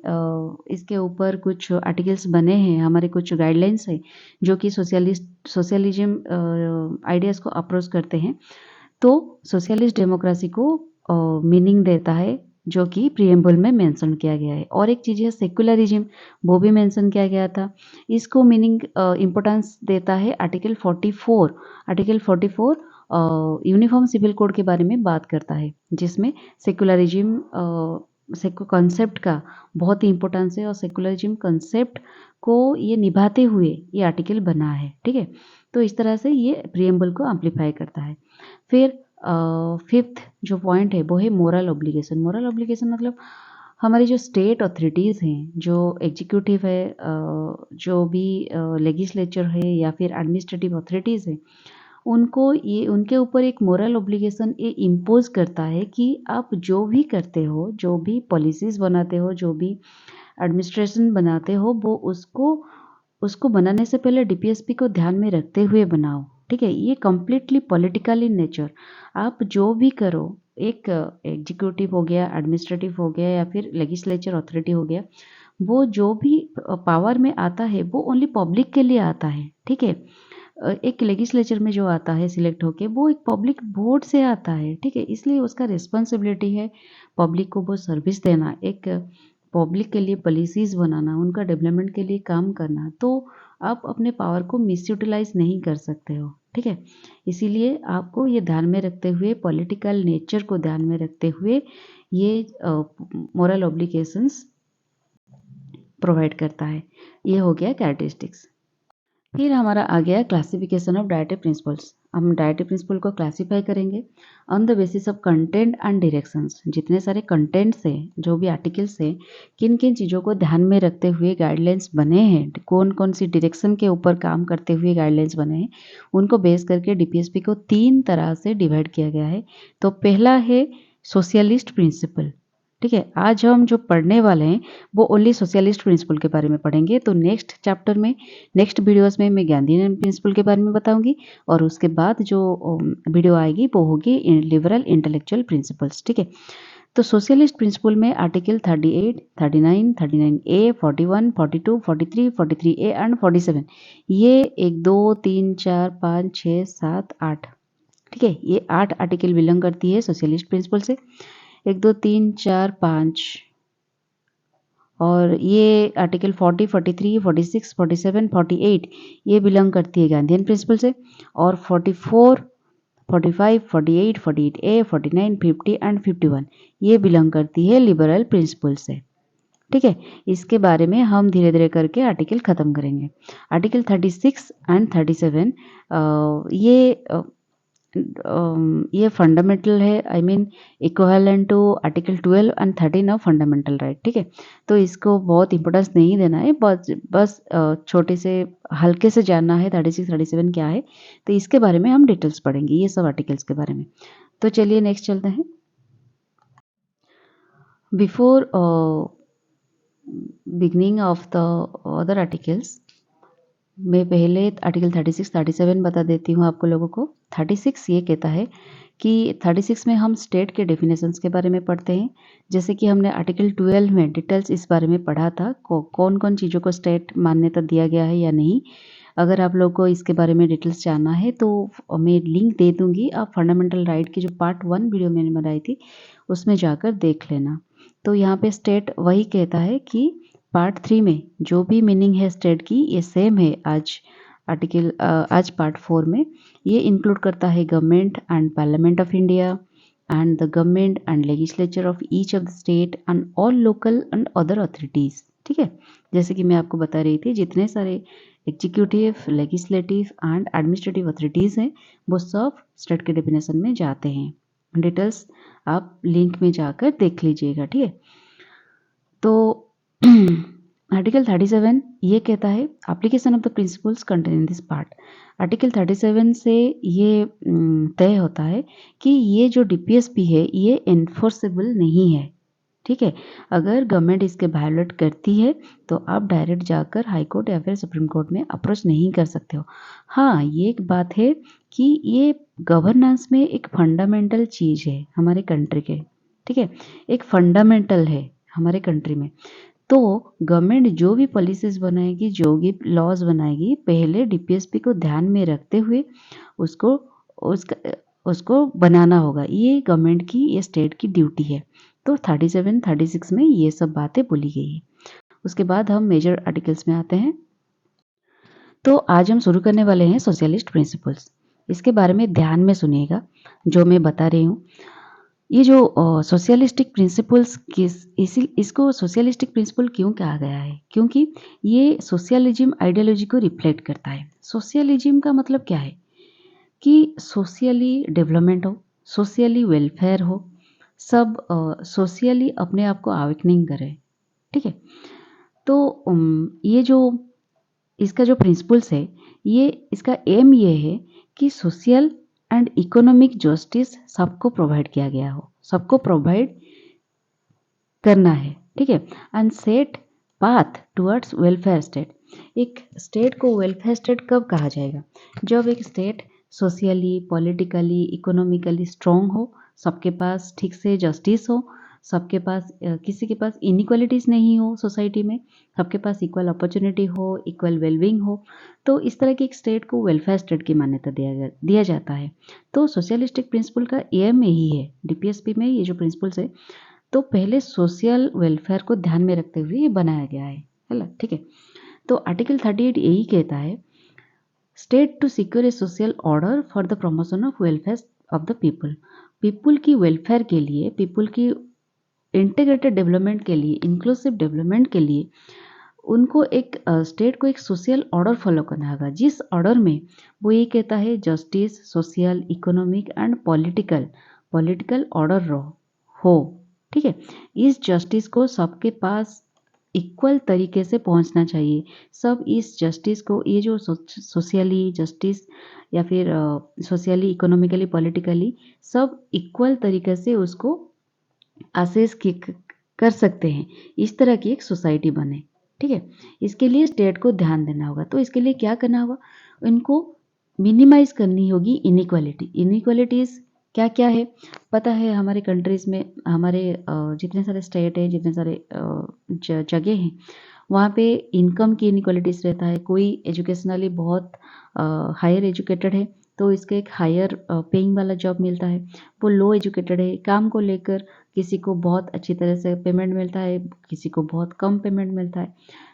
इसके ऊपर कुछ आर्टिकल्स बने हैं, हमारे कुछ गाइडलाइंस है जो कि सोशलिज्म आइडियाज़ को अप्रोच करते हैं। तो सोशलिस्ट डेमोक्रेसी को मीनिंग देता है जो कि प्रीएम्बल में मेंशन किया गया है। और एक चीज़ है सेकुलरिज्म, वो भी मेंशन किया गया था। इसको मीनिंग इम्पोर्टेंस देता है article 44। Article 44 uniform civil code के बारे में बात करता है, जिसमें सेकुलरिज्म कॉन्सेप्ट का बहुत ही इम्पोर्टेंस है और सेकुलरिज्म कॉन्सेप्ट को ये निभाते हुए ये आर्टिकल बना है। ठीक है, तो इस तरह से ये प्रीएम्बल को एम्प्लीफाई करता है। फिर फिफ्थ जो पॉइंट है वो है मोरल ऑब्लिगेशन। मोरल ऑब्लिगेशन मतलब हमारी जो स्टेट अथॉरिटीज़ हैं, जो एग्जीक्यूटिव है, जो भी लेजिस्लेचर है या फिर एडमिनिस्ट्रेटिव अथॉरिटीज़ है, उनको ये उनके ऊपर एक मोरल ऑब्लिगेशन ये इम्पोज करता है कि आप जो भी करते हो, जो भी पॉलिसीज़ बनाते हो, जो भी एडमिनिस्ट्रेशन बनाते हो, वो उसको बनाने से पहले डीपीएसपी को ध्यान में रखते हुए बनाओ। ठीक है, ये कम्प्लीटली पॉलिटिकल इन नेचर। आप जो भी करो, एक एग्जीक्यूटिव हो गया, एडमिनिस्ट्रेटिव हो गया या फिर लेजिस्लेचर अथॉरिटी हो गया, वो जो भी पावर में आता है वो ओनली पब्लिक के लिए आता है। ठीक है, एक लेजिस्लेचर में जो आता है सिलेक्ट होके, वो एक पब्लिक वोट से आता है। ठीक है, इसलिए उसका रिस्पॉन्सिबिलिटी है पब्लिक को वो सर्विस देना, एक पब्लिक के लिए पॉलिसीज़ बनाना, उनका डेवलपमेंट के लिए काम करना। तो आप अपने पावर को मिसयूटिलाइज नहीं कर सकते हो। ठीक है, इसीलिए आपको ये ध्यान में रखते हुए, पॉलिटिकल नेचर को ध्यान में रखते हुए ये मोरल ऑब्लिगेशंस प्रोवाइड करता है। ये हो गया कैरेक्टरिस्टिक्स। फिर हमारा आ गया क्लासिफिकेशन ऑफ डायरेक्टिव प्रिंसिपल्स। हम डायरेक्टिव प्रिंसिपल को क्लासीफाई करेंगे on the basis of content and directions. जितने सारे कंटेंट्स हैं, जो भी आर्टिकल्स हैं, किन किन चीज़ों को ध्यान में रखते हुए गाइडलाइंस बने हैं, कौन कौन सी डायरेक्शन के ऊपर काम करते हुए गाइडलाइंस बने हैं, उनको बेस करके डीपीएसपी को 3 तरह से डिवाइड किया गया है। तो पहला है सोशलिस्ट प्रिंसिपल। ठीक है, आज हम जो पढ़ने वाले हैं वो ओनली सोशलिस्ट प्रिंसिपल के बारे में पढ़ेंगे। तो नेक्स्ट चैप्टर में, नेक्स्ट वीडियोस में मैं गांधीयन प्रिंसिपल के बारे में बताऊंगी, और उसके बाद जो वीडियो आएगी वो होगी लिबरल इंटेलेक्चुअल प्रिंसिपल्स। ठीक है, तो सोशलिस्ट प्रिंसिपल में आर्टिकल 38, 39, 39A, 41, 42, 43, 43A एंड 47, ये 1, 2, 3, 4, 5, 6, 7, 8, ठीक है, ये 8 आर्टिकल बिलोंग करती है सोशलिस्ट प्रिंसिपल से। 1, 2, 3, 4, 5, और ये आर्टिकल 40, 43, 46, 47, 48 ये बिलोंग करती है गांधीयन प्रिंसिपल से। और 44, 45, 48, 48A, 49, 50 एंड 51 ये बिलोंग करती है लिबरल प्रिंसिपल से। ठीक है, इसके बारे में हम धीरे धीरे करके आर्टिकल ख़त्म करेंगे। आर्टिकल 36 एंड 37 ये फंडामेंटल है, I mean equivalent to article 12 and 13 of fundamental right. ठीक है, तो इसको बहुत इंपॉर्टेंस नहीं देना है, बस छोटे से हल्के से जानना है 36 37 क्या है। तो इसके बारे में हम डिटेल्स पढ़ेंगे, ये सब आर्टिकल्स के बारे में। तो चलिए नेक्स्ट चलते हैं। Before beginning of the other articles, मैं पहले आर्टिकल 36, 37 बता देती हूँ आपको लोगों को। 36 ये कहता है कि 36 में हम स्टेट के डेफिनेशंस के बारे में पढ़ते हैं। जैसे कि हमने आर्टिकल 12 में डिटेल्स इस बारे में पढ़ा था, कौन कौन चीज़ों को स्टेट मान्यता दिया गया है या नहीं। अगर आप लोग को इसके बारे में डिटेल्स जानना है तो मैं लिंक दे दूँगी, आप फंडामेंटल राइट की जो पार्ट 1 वीडियो मैंने बनाई थी उसमें जाकर देख लेना। तो यहाँ पे स्टेट वही कहता है कि पार्ट 3 में जो भी मीनिंग है स्टेट की ये सेम है आज पार्ट 4 में। ये इंक्लूड करता है government and parliament of India, and the government and legislature of each of the state and all local and other authorities। ठीक है, जैसे कि मैं आपको बता रही थी जितने सारे executive, legislative and administrative authorities हैं वो सब स्टेट के डेफिनेशन में जाते हैं। डिटेल्स आप लिंक में जाकर देख लीजिएगा। ठीक है, तो आर्टिकल 37 ये कहता है application of the principles contain in this part. Article 37 से ये तय होता है कि ये जो डीपीएसपी है ये एनफोर्सेबल नहीं है। ठीक है, अगर गवर्नमेंट इसके वायोलेट करती है तो आप डायरेक्ट जाकर हाई कोर्ट या फिर सुप्रीम कोर्ट में अप्रोच नहीं कर सकते हो। हाँ, ये एक बात है कि ये गवर्नेंस में एक फंडामेंटल चीज़ है हमारे कंट्री के। ठीक है, एक फंडामेंटल है हमारे कंट्री में। तो गवर्नमेंट जो भी पॉलिसीज़ बनाएगी, जो भी लॉज़ बनाएगी, पहले डीपीएसपी को ध्यान में रखते हुए उसको उसको बनाना होगा। ये गवर्नमेंट की, ये स्टेट की ड्यूटी है। तो 37, 36 में ये सब बातें बोली गई है। उसके बाद हम मेजर आर्टिकल्स में आते हैं। तो आज हम शुरू करने वाले हैं सोशलिस्ट प्रिंसिपल्स। इसके बारे में ध्यान में सुनिएगा जो मैं बता रही हूँ। ये जो सोशलिस्टिक प्रिंसिपल्स इसको सोशलिस्टिक प्रिंसिपल क्यों कहा गया है? क्योंकि ये सोशलिज्म आइडियोलॉजी को रिफ्लेक्ट करता है। सोशलिज्म का मतलब क्या है कि सोशली डेवलपमेंट हो, सोशली वेलफेयर हो, सब सोशली अपने आप को अवेकनिंग करें। ठीक है, तो ये जो इसका जो प्रिंसिपल्स है, ये इसका एम ये है कि सोशल एंड इकोनॉमिक जस्टिस सबको प्रोवाइड किया गया हो, सबको प्रोवाइड करना है। ठीक है, and set path towards welfare state. एक स्टेट को वेलफेयर स्टेट कब कहा जाएगा? जब एक state socially, politically, economically strong हो, सबके पास ठीक से जस्टिस हो, सबके पास किसी के पास इनइक्वालिटीज़ नहीं हो सोसाइटी में, सबके पास इक्वल अपॉर्चुनिटी हो, इक्वल वेलबींग हो, तो इस तरह की एक स्टेट को वेलफेयर स्टेट की मान्यता दिया जाता है। तो सोशलिस्टिक प्रिंसिपल का एम यही है। डीपीएसपी में ये जो प्रिंसिपल्स है, तो पहले सोशल वेलफेयर को ध्यान में रखते हुए ये बनाया गया है ना। ठीक है, तो आर्टिकल 38 यही कहता है state to secure a social order for the promotion of welfare of the people. People की वेलफेयर के लिए, पीपल की इंटीग्रेटेड डेवलपमेंट के लिए, इंक्लूसिव डेवलपमेंट के लिए उनको एक स्टेट को एक सोशल ऑर्डर फॉलो करना होगा, जिस ऑर्डर में वो ये कहता है justice, social, economic and political order हो। ठीक है, इस जस्टिस को सबके पास इक्वल तरीके से पहुंचना चाहिए। सब इस जस्टिस को, ये जो सोशली जस्टिस या फिर सोशली, इकोनॉमिकली, पॉलिटिकली सब इक्वल तरीके से उसको असेस कर सकते हैं। इस तरह की एक सोसाइटी बने। ठीक है, इसके लिए स्टेट को ध्यान देना होगा। तो इसके लिए क्या करना होगा? इनको मिनिमाइज करनी होगी इनइक्वालिटी। इनइक्वालिटीज़ क्या क्या है पता है? हमारे कंट्रीज़ में, हमारे जितने सारे स्टेट हैं, जितने सारे जगह हैं, वहाँ पे इनकम की इनइक्वालिटीज़ रहता है। कोई एजुकेशनली बहुत हायर एजुकेटेड है तो इसके एक हायर पेइंग वाला जॉब मिलता है। वो लो एजुकेटेड है, काम को लेकर किसी को बहुत अच्छी तरह से पेमेंट मिलता है, किसी को बहुत कम पेमेंट मिलता है।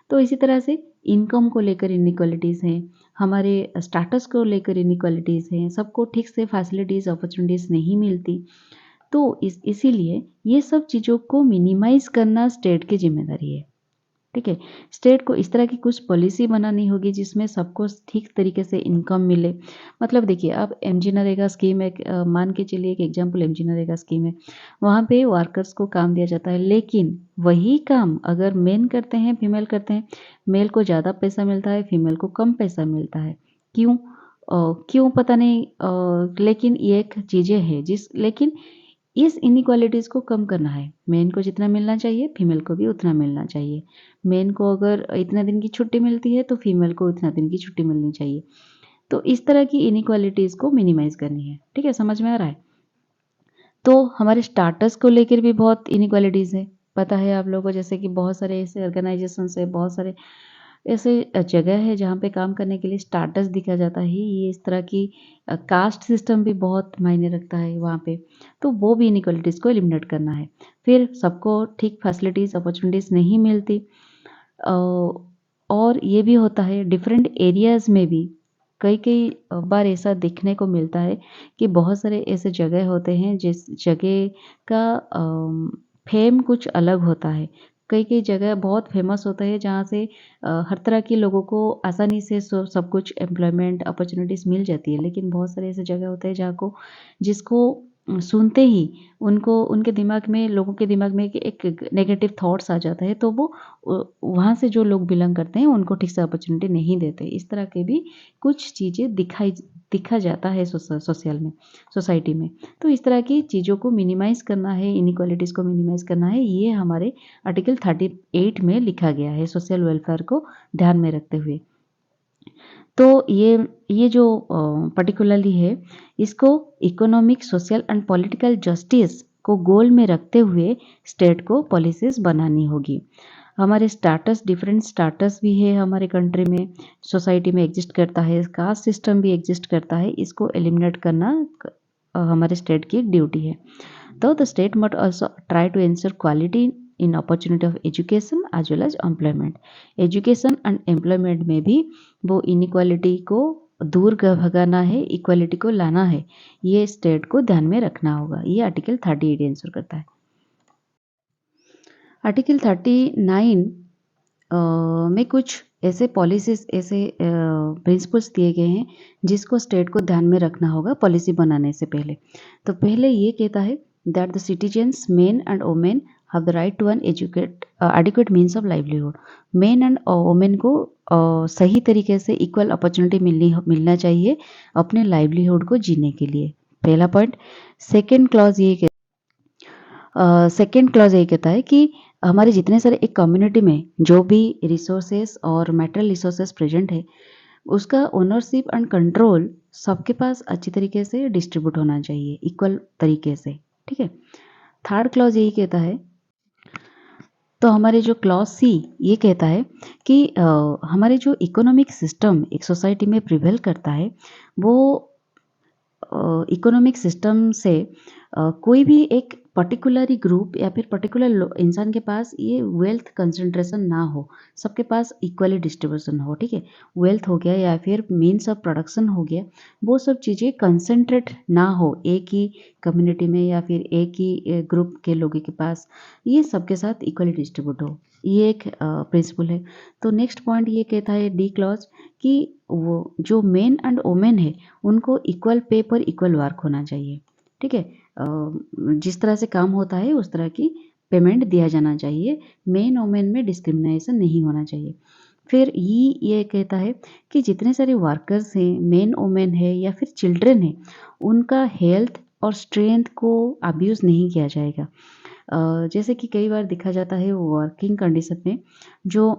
तो इसी तरह से इनकम को लेकर इनइक्वालिटीज़ हैं, हमारे स्टेटस को लेकर इनइक्वालिटीज़ हैं, सबको ठीक से फैसिलिटीज़, अपॉर्चुनिटीज़ नहीं मिलती। तो इसीलिए ये सब चीज़ों को मिनिमाइज़ करना स्टेट की ज़िम्मेदारी है। ठीक है, स्टेट को इस तरह की कुछ पॉलिसी बनानी होगी जिसमें सबको ठीक तरीके से इनकम मिले। मतलब देखिए, अब एमजी नरेगा स्कीम एक मान के चलिए, एक एग्जांपल एमजी नरेगा स्कीम है। वहाँ पे वर्कर्स को काम दिया जाता है, लेकिन वही काम अगर मेन करते हैं, फीमेल करते हैं, मेल को ज़्यादा पैसा मिलता है, फीमेल को कम पैसा मिलता है। क्यों? क्यों पता नहीं, लेकिन ये एक चीज़ें हैं लेकिन इस इनइक्वालिटीज़ को कम करना है। मेन को जितना मिलना चाहिए, फीमेल को भी उतना मिलना चाहिए। मेन को अगर इतने दिन की छुट्टी मिलती है तो फीमेल को इतना दिन की छुट्टी मिलनी चाहिए। तो इस तरह की इनइक्वालिटीज़ को मिनिमाइज़ करनी है। ठीक है, समझ में आ रहा है? तो हमारे स्टाटस को लेकर भी बहुत इनइक्वालिटीज़ है। पता है आप लोगों को, जैसे कि बहुत सारे ऐसे ऑर्गेनाइजेशंस है, बहुत सारे ऐसे जगह है जहाँ पे काम करने के लिए स्टाटस दिखा जाता है। ये इस तरह की कास्ट सिस्टम भी बहुत मायने रखता है वहाँ पे। तो वो भी इनइक्वालिटीज़ को एलिमिनेट करना है। फिर सबको ठीक फैसिलिटीज़, अपॉर्चुनिटीज़ नहीं मिलती। और ये भी होता है डिफरेंट एरियाज़ में भी कई कई बार ऐसा देखने को मिलता है कि बहुत सारे ऐसे जगह होते हैं जिस जगह का फेम कुछ अलग होता है। कई कई जगह बहुत फेमस होता है जहाँ से हर तरह के लोगों को आसानी से सब कुछ एम्प्लॉयमेंट अपॉर्चुनिटीज़ मिल जाती है, लेकिन बहुत सारे ऐसे जगह होते हैं जहाँ को जिसको सुनते ही उनको उनके दिमाग में लोगों के दिमाग में एक नेगेटिव थॉट्स आ जाता है, तो वो वहाँ से जो लोग बिलोंग करते हैं उनको ठीक से अपॉर्चुनिटी नहीं देते। इस तरह के भी कुछ चीज़ें दिखा जाता है सोसाइटी में। तो इस तरह की चीज़ों को मिनिमाइज़ करना है, इनइक्वालिटीज़ को मिनिमाइज़ करना है, ये हमारे आर्टिकल 38 में लिखा गया है सोशल वेलफेयर को ध्यान में रखते हुए। तो ये जो पर्टिकुलरली है, इसको economic, social and political justice को गोल में रखते हुए स्टेट को पॉलिसीज़ बनानी होगी। हमारे डिफरेंट स्टाटस भी है हमारे कंट्री में, सोसाइटी में एग्जिस्ट करता है, कास्ट सिस्टम भी एग्जिस्ट करता है, इसको एलिमिनेट करना हमारे स्टेट की एक ड्यूटी है। तो the state must also try to ensure quality in opportunity of education as well as employment. Education and employment में भी वो इनइक्वालिटी को दूर भगाना है, इक्वालिटी को लाना है, ये स्टेट को ध्यान में रखना होगा। ये आर्टिकल 38 आंसर करता है। आर्टिकल 39 में कुछ ऐसे पॉलिसीज, ऐसे प्रिंसिपल्स दिए गए हैं जिसको स्टेट को ध्यान में रखना होगा पॉलिसी बनाने से पहले। तो पहले ये कहता है that the citizens men and women have the right to an adequate means of livelihood. Men and women को सही तरीके से इक्वल अपॉर्चुनिटी मिलना चाहिए अपने लाइवलीहुड को जीने के लिए, पहला पॉइंट। सेकेंड क्लॉज ये कहता है कि हमारे जितने सारे एक कम्युनिटी में जो भी रिसोर्सेस और मेटल रिसोर्सेस प्रेजेंट है, उसका ओनरशिप एंड कंट्रोल सबके पास अच्छी तरीके से डिस्ट्रीब्यूट होना चाहिए, इक्वल तरीके से, ठीक है। थर्ड क्लॉज यही कहता है, तो हमारे जो क्लॉज सी ये कहता है कि हमारे जो इकोनॉमिक सिस्टम एक सोसाइटी में प्रिवेल करता है, वो इकोनॉमिक सिस्टम से कोई भी एक पर्टिकुलर ग्रुप या फिर पर्टिकुलर इंसान के पास ये वेल्थ कंसंट्रेशन ना हो, सबके पास इक्वली डिस्ट्रीब्यूशन हो, ठीक है। वेल्थ हो गया या फिर मीन्स ऑफ प्रोडक्शन हो गया, वो सब चीज़ें कंसंट्रेट ना हो एक ही कम्युनिटी में या फिर एक ही ग्रुप के लोगों के पास, ये सबके साथ इक्वली डिस्ट्रीब्यूट हो, ये एक प्रिंसिपल है। तो नेक्स्ट पॉइंट ये कहता है डी क्लॉज कि वो जो मेन एंड वोमेन है उनको इक्वल पे पर इक्वल वर्क होना चाहिए, ठीक है। जिस तरह से काम होता है उस तरह की पेमेंट दिया जाना चाहिए, मेन वोमेन में डिस्क्रिमिनेशन नहीं होना चाहिए। फिर ये कहता है कि जितने सारे वर्कर्स हैं, मेन वोमेन है या फिर चिल्ड्रन है, उनका हेल्थ और स्ट्रेंथ को अब्यूज़ नहीं किया जाएगा। जैसे कि कई बार देखा जाता है वर्किंग कंडीशन में जो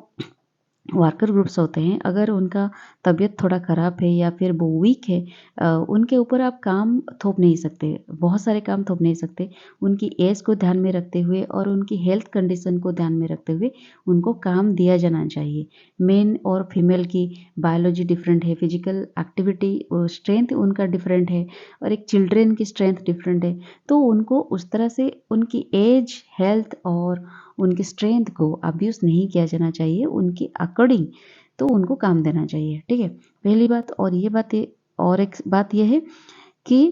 वर्कर ग्रुप्स होते हैं, अगर उनका तबीयत थोड़ा ख़राब है या फिर वो वीक है, उनके ऊपर आप काम थोप नहीं सकते, बहुत सारे काम थोप नहीं सकते। उनकी एज को ध्यान में रखते हुए और उनकी हेल्थ कंडीशन को ध्यान में रखते हुए उनको काम दिया जाना चाहिए। मेन और फीमेल की बायोलॉजी डिफरेंट है, फिजिकल एक्टिविटी स्ट्रेंथ उनका डिफरेंट है और एक चिल्ड्रेन की स्ट्रेंथ डिफरेंट है, तो उनको उस तरह से उनकी एज, हेल्थ और उनकी स्ट्रेंथ को अब्यूज़ नहीं किया जाना चाहिए, उनकी अकॉर्डिंग तो उनको काम देना चाहिए, ठीक है। पहली बात। और एक बात ये है कि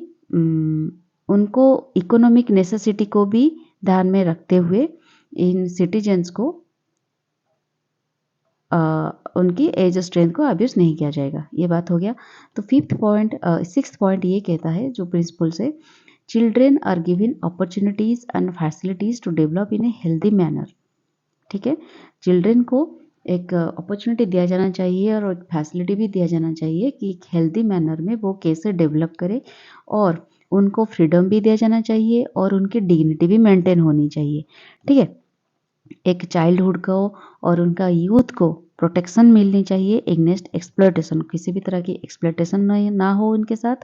उनको इकोनॉमिक नेसेसिटी को भी ध्यान में रखते हुए इन सिटीजन्स को उनकी एज और स्ट्रेंथ को अब्यूज़ नहीं किया जाएगा, ये बात हो गया। तो सिक्स्थ पॉइंट ये कहता है जो प्रिंसिपल से, children are given opportunities and facilities to develop in a healthy manner, ठीक है। चिल्ड्रेन को एक अपॉर्चुनिटी दिया जाना चाहिए और एक फैसिलिटी भी दिया जाना चाहिए कि एक हेल्दी मैनर में वो कैसे डेवलप करे, और उनको फ्रीडम भी दिया जाना चाहिए और उनकी डिग्निटी भी मेंटेन होनी चाहिए, ठीक है। एक चाइल्डहुड को और उनका यूथ को प्रोटेक्शन मिलनी चाहिए एगेंस्ट एक्सप्लॉयटेशन, किसी भी तरह की एक्सप्लॉयटेशन ना हो उनके साथ,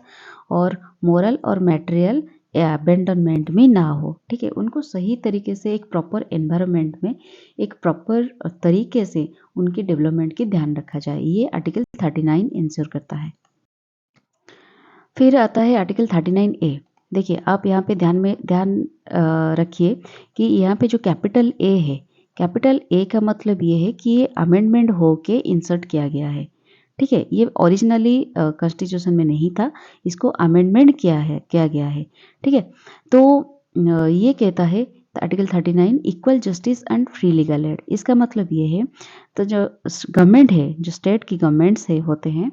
और मोरल और मटेरियल अबेंडनमेंट भी ना हो, ठीक है। उनको सही तरीके से एक प्रॉपर एनवायरनमेंट में एक प्रॉपर तरीके से उनकी डेवलपमेंट की ध्यान रखा जाए, ये आर्टिकल 39 इंश्योर करता है। फिर आता है आर्टिकल 39A। देखिए आप यहाँ पे ध्यान रखिए कि यहाँ पे जो कैपिटल ए है, कैपिटल ए का मतलब ये है कि ये अमेंडमेंट हो के इंसर्ट किया गया है, ठीक है, ये ओरिजिनली कॉन्स्टिट्यूशन में नहीं था, इसको अमेंडमेंट किया गया है। ठीक है, तो ये कहता है article 39 equal justice and free legal add. इसका मतलब ये है, तो जो गवर्नमेंट है, जो स्टेट की गवर्नमेंट्स है होते हैं,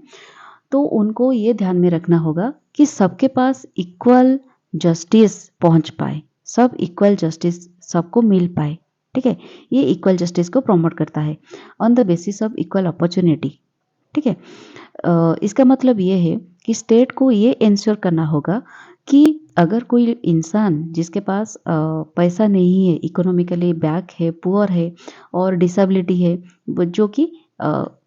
तो उनको ये ध्यान में रखना होगा कि सबके पास इक्वल जस्टिस पहुंच पाए, सब इक्वल जस्टिस सबको मिल पाए। ठीक है, ये इक्वल जस्टिस को प्रमोट करता है on the basis of equal opportunity. ठीक है, इसका मतलब ये है कि स्टेट को ये इंश्योर करना होगा कि अगर कोई इंसान जिसके पास पैसा नहीं है, इकोनॉमिकली बैक है, पुअर है और डिसेबिलिटी है, जो कि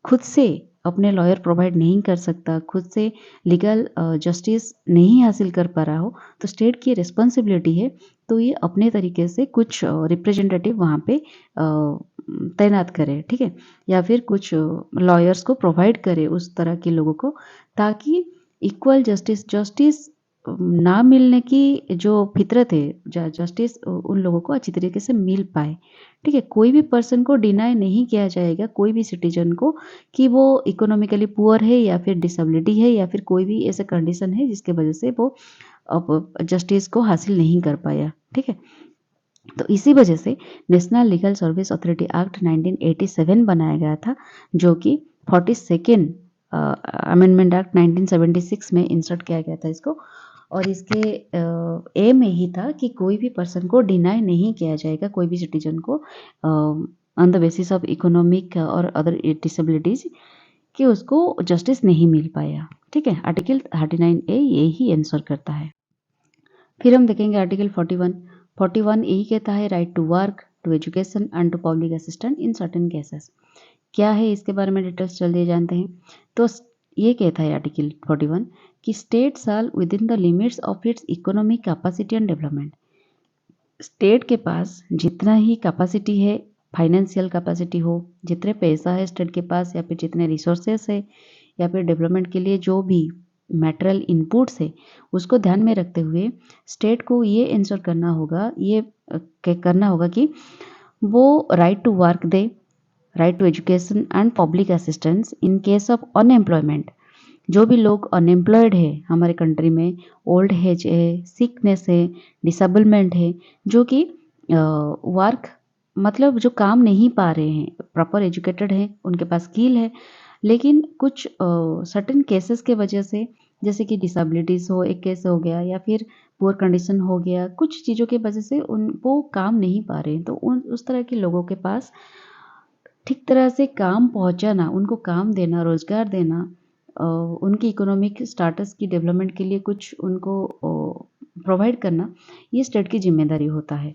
खुद से अपने लॉयर प्रोवाइड नहीं कर सकता, खुद से लीगल जस्टिस नहीं हासिल कर पा रहा हो, तो स्टेट की रिस्पॉन्सिबिलिटी है तो ये अपने तरीके से कुछ रिप्रेजेंटेटिव वहाँ पे तैनात करे। ठीक है, या फिर कुछ लॉयर्स को प्रोवाइड करे उस तरह के लोगों को, ताकि इक्वल जस्टिस ना मिलने की जो फितरत है, जस्टिस उन लोगों को अच्छी तरीके से मिल पाए। ठीक है, कोई भी पर्सन को डिनाई नहीं किया जाएगा, कोई भी सिटीजन को, कि वो इकोनॉमिकली पुअर है या फिर डिसेबिलिटी है या फिर कोई भी ऐसा कंडीशन है जिसके वजह से वो अब जस्टिस को हासिल नहीं कर पाया। ठीक है, तो इसी वजह से national legal service authority act 1987 बनाया गया था, जो कि 42nd अमेंडमेंट एक्ट 1976 में इंसर्ट किया गया था इसको। और इसके एम यही था कि कोई भी पर्सन को डिनाई नहीं किया जाएगा, कोई भी सिटीजन को on the basis of economic और अदर डिसेबिलिटीज, कि उसको जस्टिस नहीं मिल पाया। ठीक है, आर्टिकल 39A यही आंसर करता है। फिर हम देखेंगे आर्टिकल 41 यही कहता है right to work, to education and to public assistant in certain cases. क्या है इसके बारे में डिटेल्स जल्दी जानते हैं। तो ये कहता है आर्टिकल 41 कि state shall with in the limits of its economic capacity and development. State के पास जितना ही कैपेसिटी है, फाइनेंशियल कैपेसिटी हो, जितने पैसा है स्टेट के पास या फिर जितने रिसोर्सेस है या फिर डेवलपमेंट के लिए जो भी मटेरियल इनपुट्स है, उसको ध्यान में रखते हुए स्टेट को ये इंश्योर करना होगा, ये करना होगा कि वो राइट टू वर्क दे, right to education and public assistance in case of unemployment. जो भी लोग अनएम्प्लॉयड है हमारे कंट्री में, ओल्ड एज है, सिकनेस है, डिसेबलमेंट है, जो कि वर्क मतलब जो काम नहीं पा रहे हैं, प्रॉपर एजुकेटेड हैं, उनके पास स्किल है, लेकिन कुछ सर्टेन केसेस के वजह से, जैसे कि डिसेबिलिटीज़ हो, एक केस हो गया, या फिर पुअर कंडीशन हो गया, कुछ चीज़ों की वजह से उन वो काम नहीं पा रहे हैं, तो उस तरह के लोगों के पास ठीक तरह से काम पहुंचाना, उनको काम देना, रोजगार देना, उनकी इकोनॉमिक स्टेटस की डेवलपमेंट के लिए कुछ उनको प्रोवाइड करना, ये स्टेट की जिम्मेदारी होता है।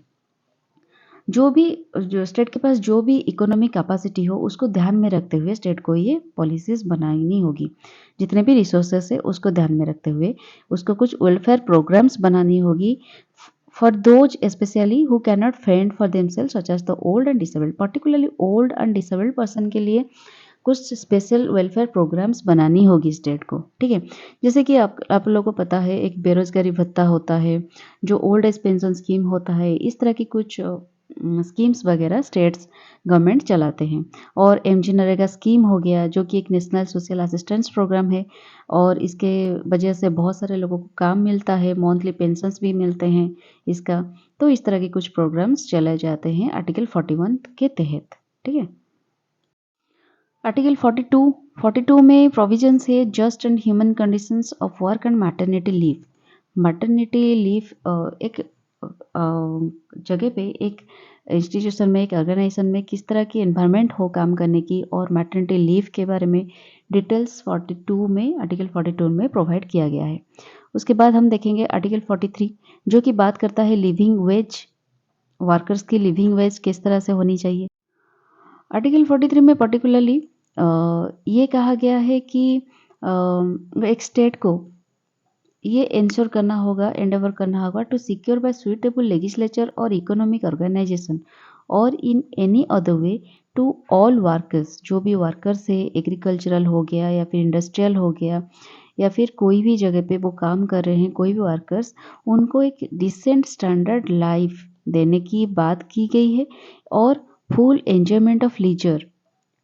जो स्टेट के पास जो भी इकोनॉमिक कैपेसिटी हो, उसको ध्यान में रखते हुए स्टेट को ये पॉलिसीज बनानी होगी। जितने भी रिसोर्सेस है उसको ध्यान में रखते हुए उसको कुछ वेलफेयर प्रोग्राम्स बनानी होगी for those specially who can not fend for themselves such as the old and disabled. Particularly old and disabled person के लिए कुछ स्पेशल वेलफेयर प्रोग्राम्स बनानी होगी स्टेट को। ठीक है, जैसे कि आप लोगों को पता है एक बेरोजगारी भत्ता होता है, जो ओल्ड एज पेंशन स्कीम होता है, इस तरह की कुछ स्कीम्स वगैरह स्टेट्स गवर्नमेंट चलाते हैं। और एमजी नरेगा स्कीम हो गया, जो कि एक नेशनल सोशल असिस्टेंस प्रोग्राम है, और इसके वजह से बहुत सारे लोगों को काम मिलता है, मंथली पेंशन्स भी मिलते हैं इसका। तो इस तरह के कुछ प्रोग्राम्स चलाए जाते हैं आर्टिकल 41 के तहत। ठीक है, आर्टिकल 42 में प्रोविजंस है just and human conditions of work and maternity leave. Maternity leave एक जगह पे, एक इंस्टीट्यूशन में, एक ऑर्गेनाइजेशन में किस तरह की एनवायरनमेंट हो काम करने की, और मैटरनिटी लीव के बारे में डिटेल्स 42 में, आर्टिकल 42 में प्रोवाइड किया गया है। उसके बाद हम देखेंगे आर्टिकल 43, जो कि बात करता है लिविंग वेज, वर्कर्स की लिविंग वेज किस तरह से होनी चाहिए। आर्टिकल 43 में पर्टिकुलरली ये कहा गया है कि एक स्टेट को ये इंश्योर करना होगा, एंडेवर करना होगा to secure by suitable legislature और इकोनॉमिक ऑर्गेनाइजेशन और in any other way to all workers. जो भी वर्कर्स है, एग्रीकल्चरल हो गया या फिर इंडस्ट्रियल हो गया या फिर कोई भी जगह पे वो काम कर रहे हैं, कोई भी वर्कर्स, उनको एक डिसेंट स्टैंडर्ड लाइफ देने की बात की गई है, और full enjoyment of leisure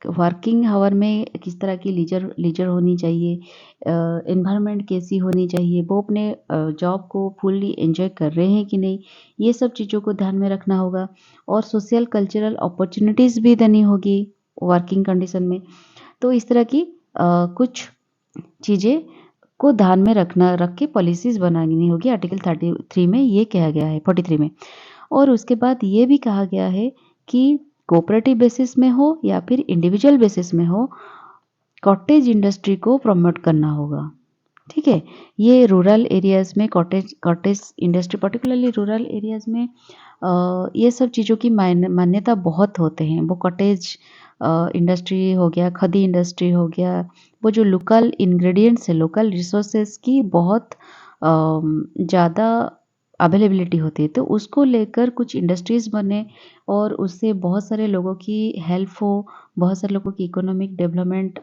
working hour में किस तरह की लीजर होनी चाहिए, एनवायरनमेंट कैसी होनी चाहिए, वो अपने जॉब को फुल्ली एंजॉय कर रहे हैं कि नहीं, ये सब चीज़ों को ध्यान में रखना होगा। और सोशल कल्चरल अपॉर्चुनिटीज़ भी देनी होगी वर्किंग कंडीशन में। तो इस तरह की कुछ चीज़ें को ध्यान में रख के पॉलिसीज़ बनानी होगी। आर्टिकल 33 में ये कहा गया है, 43 में। और उसके बाद ये भी कहा गया है कि कोऑपरेटिव बेसिस में हो या फिर इंडिविजुअल बेसिस में हो, कॉटेज इंडस्ट्री को प्रमोट करना होगा। ठीक है, ये रूरल एरियाज़ में cottage industry, particularly rural areas में ये सब चीज़ों की मान्यता बहुत होते हैं। वो कॉटेज इंडस्ट्री हो गया, खदी इंडस्ट्री हो गया, वो जो लोकल इंग्रेडिएंट्स है, लोकल रिसोर्सेज की बहुत ज़्यादा अवेलेबिलिटी होती है। तो उसको लेकर कुछ इंडस्ट्रीज़ बने और उससे बहुत सारे लोगों की हेल्प हो, बहुत सारे लोगों की इकोनॉमिक डेवलपमेंट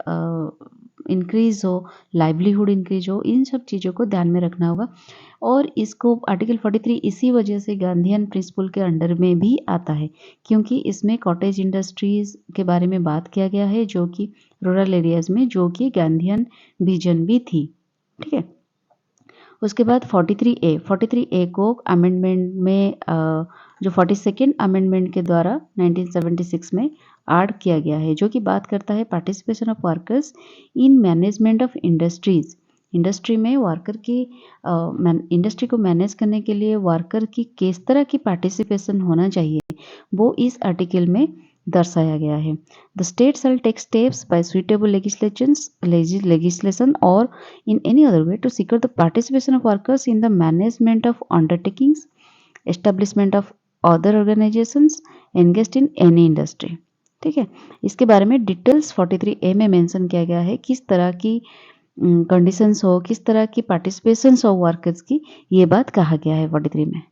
इंक्रीज़ हो, लाइवलीहुड इंक्रीज़ हो, इन सब चीज़ों को ध्यान में रखना होगा। और इसको आर्टिकल 43 इसी वजह से गांधीयन प्रिंसिपल के अंडर में भी आता है, क्योंकि इसमें कॉटेज इंडस्ट्रीज़ के बारे में बात किया गया है, जो कि रूरल एरियाज़ में, जो कि गांधीयन विजन भी थी। ठीक है, उसके बाद 43A को अमेंडमेंट में जो 42nd अमेंडमेंट के द्वारा 1976 में ऐड किया गया है, जो कि बात करता है participation of workers in management of industries. Industry में वर्कर की इंडस्ट्री को मैनेज करने के लिए वर्कर की किस तरह की पार्टिसिपेशन होना चाहिए, वो इस आर्टिकल में दर्शाया गया है। The state shall take steps by suitable legislation or in any other way to secure the participation of workers in the management of undertakings, establishment of other organizations engaged in any industry। ठीक है, इसके बारे में डिटेल्स 43A में मेंशन किया गया है, किस तरह की कंडीशंस हो, किस तरह की पार्टिसिपेशंस हो वर्कर्स की, ये बात कहा गया है 43 में।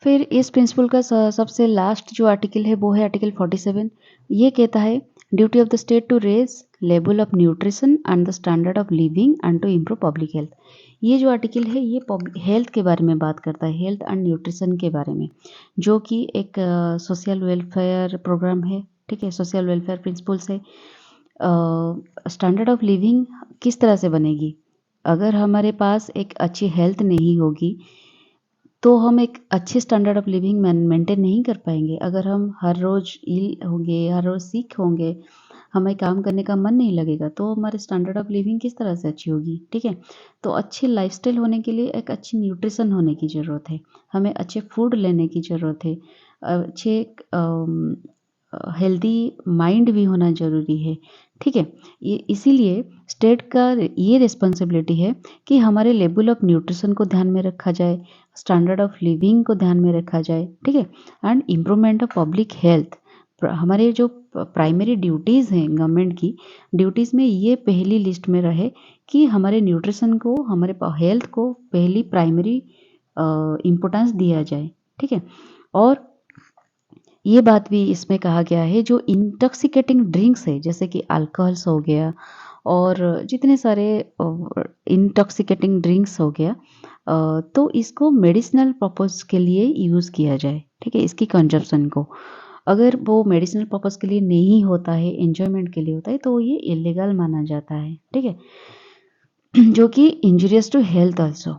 फिर इस प्रिंसिपल का सबसे लास्ट जो आर्टिकल है वो है आर्टिकल 47। ये कहता है duty of the state to raise level of nutrition and the standard of living and to improve public health. ये जो आर्टिकल है ये हेल्थ के बारे में बात करता है, हेल्थ एंड न्यूट्रिशन के बारे में, जो कि एक सोशल वेलफेयर प्रोग्राम है। ठीक है, सोशल वेलफेयर प्रिंसिपल्स है। स्टैंडर्ड ऑफ लिविंग किस तरह से बनेगी, अगर हमारे पास एक अच्छी हेल्थ नहीं होगी तो हम एक अच्छे स्टैंडर्ड ऑफ लिविंग मेंटेन नहीं कर पाएंगे। अगर हम हर रोज़ इल होंगे, हर रोज़ सिक होंगे, हमें काम करने का मन नहीं लगेगा, तो हमारे स्टैंडर्ड ऑफ लिविंग किस तरह से अच्छी होगी। ठीक है, तो अच्छी लाइफस्टाइल होने के लिए एक अच्छी न्यूट्रिशन होने की ज़रूरत है, हमें अच्छे फूड लेने की ज़रूरत है, अच्छे हेल्दी माइंड भी होना ज़रूरी है। ठीक है, ये इसीलिए स्टेट का ये रिस्पॉन्सिबिलिटी है कि हमारे लेवल ऑफ न्यूट्रिशन को ध्यान में रखा जाए, स्टैंडर्ड ऑफ लिविंग को ध्यान में रखा जाए। ठीक है, and improvement of public health. हमारे जो प्राइमरी ड्यूटीज़ हैं गवर्नमेंट की ड्यूटीज़ में ये पहली लिस्ट में रहे कि हमारे न्यूट्रिशन को, हमारे हेल्थ को पहली प्राइमरी इम्पोर्टेंस दिया जाए। ठीक है, और ये बात भी इसमें कहा गया है, जो इंटॉक्सिकेटिंग ड्रिंक्स है जैसे कि अल्कोहल्स हो गया और जितने सारे इंटॉक्सिकेटिंग ड्रिंक्स हो गया, तो इसको मेडिसिनल पर्पस के लिए यूज़ किया जाए। ठीक है, इसकी कंजप्शन को, अगर वो मेडिसिनल पर्पस के लिए नहीं होता है, एंजॉयमेंट के लिए होता है, तो ये इलीगल माना जाता है। ठीक है, जो कि इंजूरियस टू हेल्थ ऑल्सो,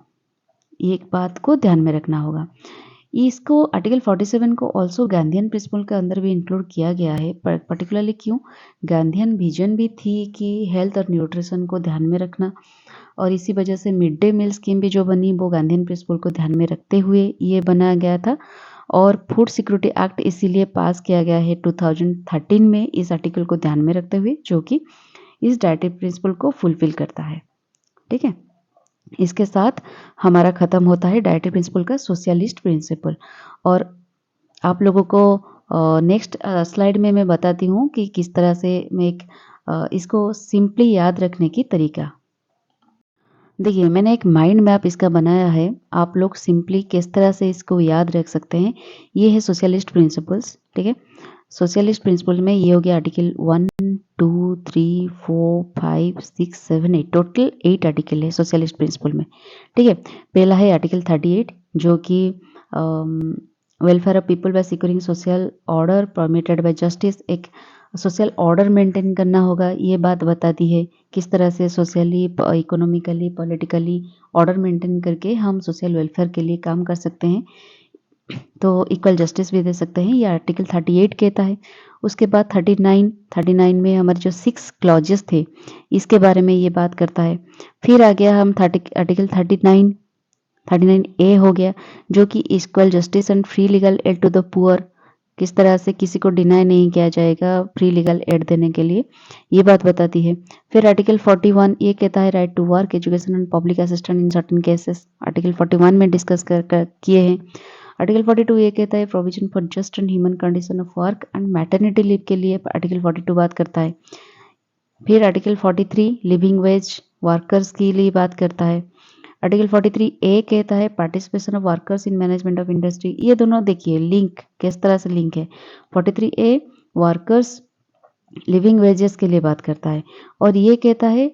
ये एक बात को ध्यान में रखना होगा। इसको आर्टिकल 47 को ऑल्सो गांधीयन प्रिंसिपल के अंदर भी इंक्लूड किया गया है। पर्टिकुलरली क्यों, गांधीयन विजन भी थी कि हेल्थ और न्यूट्रिशन को ध्यान में रखना, और इसी वजह से मिड डे मील स्कीम भी जो बनी वो गांधीयन प्रिंसिपल को ध्यान में रखते हुए ये बनाया गया था। और फूड सिक्योरिटी एक्ट इसीलिए पास किया गया है 2013 में, इस आर्टिकल को ध्यान में रखते हुए, जो कि इस डायरेक्टिव प्रिंसिपल को फुलफिल करता है। ठीक है, इसके साथ हमारा ख़त्म होता है डायरेक्टिव प्रिंसिपल का सोशलिस्ट प्रिंसिपल। और आप लोगों को नेक्स्ट स्लाइड में मैं बताती हूँ कि किस तरह से मैं इसको सिंपली याद रखने की तरीका। देखिए, मैंने एक माइंड मैप इसका बनाया है, आप लोग सिंपली किस तरह से इसको याद रख सकते हैं। ये है सोशलिस्ट प्रिंसिपल्स। ठीक है, सोशलिस्ट प्रिंसिपल में ये हो गया आर्टिकल 1 2 3 4 5 6 7 8, टोटल 8 आर्टिकल है सोशलिस्ट प्रिंसिपल में। ठीक है, पहला है आर्टिकल 38 जो कि welfare of people by securing social order permitted by justice, एक सोशल ऑर्डर मेंटेन करना होगा, ये बात बताती है। किस तरह से socially, economically, politically order maintain करके हम सोशल वेलफेयर के लिए काम कर सकते हैं। तो इक्वल जस्टिस भी दे सकते हैं, ये आर्टिकल 38 कहता है। उसके बाद 39 में हमारे जो 6 क्लॉजेस थे, इसके बारे में ये बात करता है। फिर आ गया हम आर्टिकल 39 ए हो गया, जो कि equal justice and free legal aid to the poor, किस तरह से किसी को डिनाई नहीं किया जाएगा फ्री लीगल एड देने के लिए, ये बात बताती है। फिर आर्टिकल 41 ये कहता है right to work, education and public assistant in certain cases, article 41 में डिस्कस किए हैं। आर्टिकल 42 ये कहता है provision for just and human condition of work and maternity leave के लिए आर्टिकल 42 बात करता है। फिर आर्टिकल 43 लिविंग वेज वर्कर्स के लिए बात करता है। आर्टिकल 43 ए कहता है participation of workers in management of industry. ये दोनों देखिए लिंक किस तरह से लिंक है। 43 ए वर्कर्स लिविंग वेजेस के लिए बात करता है, और ये कहता है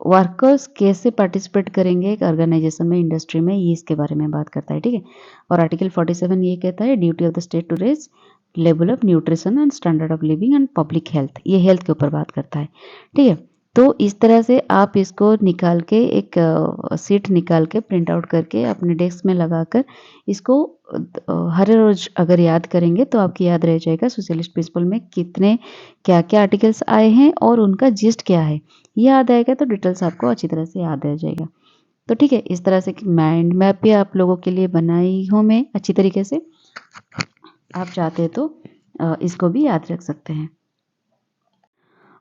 वर्कर्स कैसे पार्टिसिपेट करेंगे एक ऑर्गेनाइजेशन में, इंडस्ट्री में, ये इसके बारे में बात करता है, ठीक है। और आर्टिकल 47 ये कहता है duty of the state to raise level of nutrition and standard of living and public health, ये हेल्थ के ऊपर बात करता है, ठीक है। तो इस तरह से आप इसको निकाल के एक सीट निकाल के प्रिंट आउट करके अपने डेस्क में लगाकर इसको हर रोज अगर याद करेंगे तो आपकी याद रह जाएगा सोशलिस्ट प्रिंसिपल में कितने क्या क्या आर्टिकल्स आए हैं और उनका जिस्ट क्या है, याद आएगा तो डिटेल्स आपको अच्छी तरह से याद रह जाएगा। तो ठीक है, इस तरह से माइंड मैप भी आप लोगों के लिए बनाई हूँ मैं अच्छी तरीके से, आप चाहते हैं तो इसको भी याद रख सकते हैं।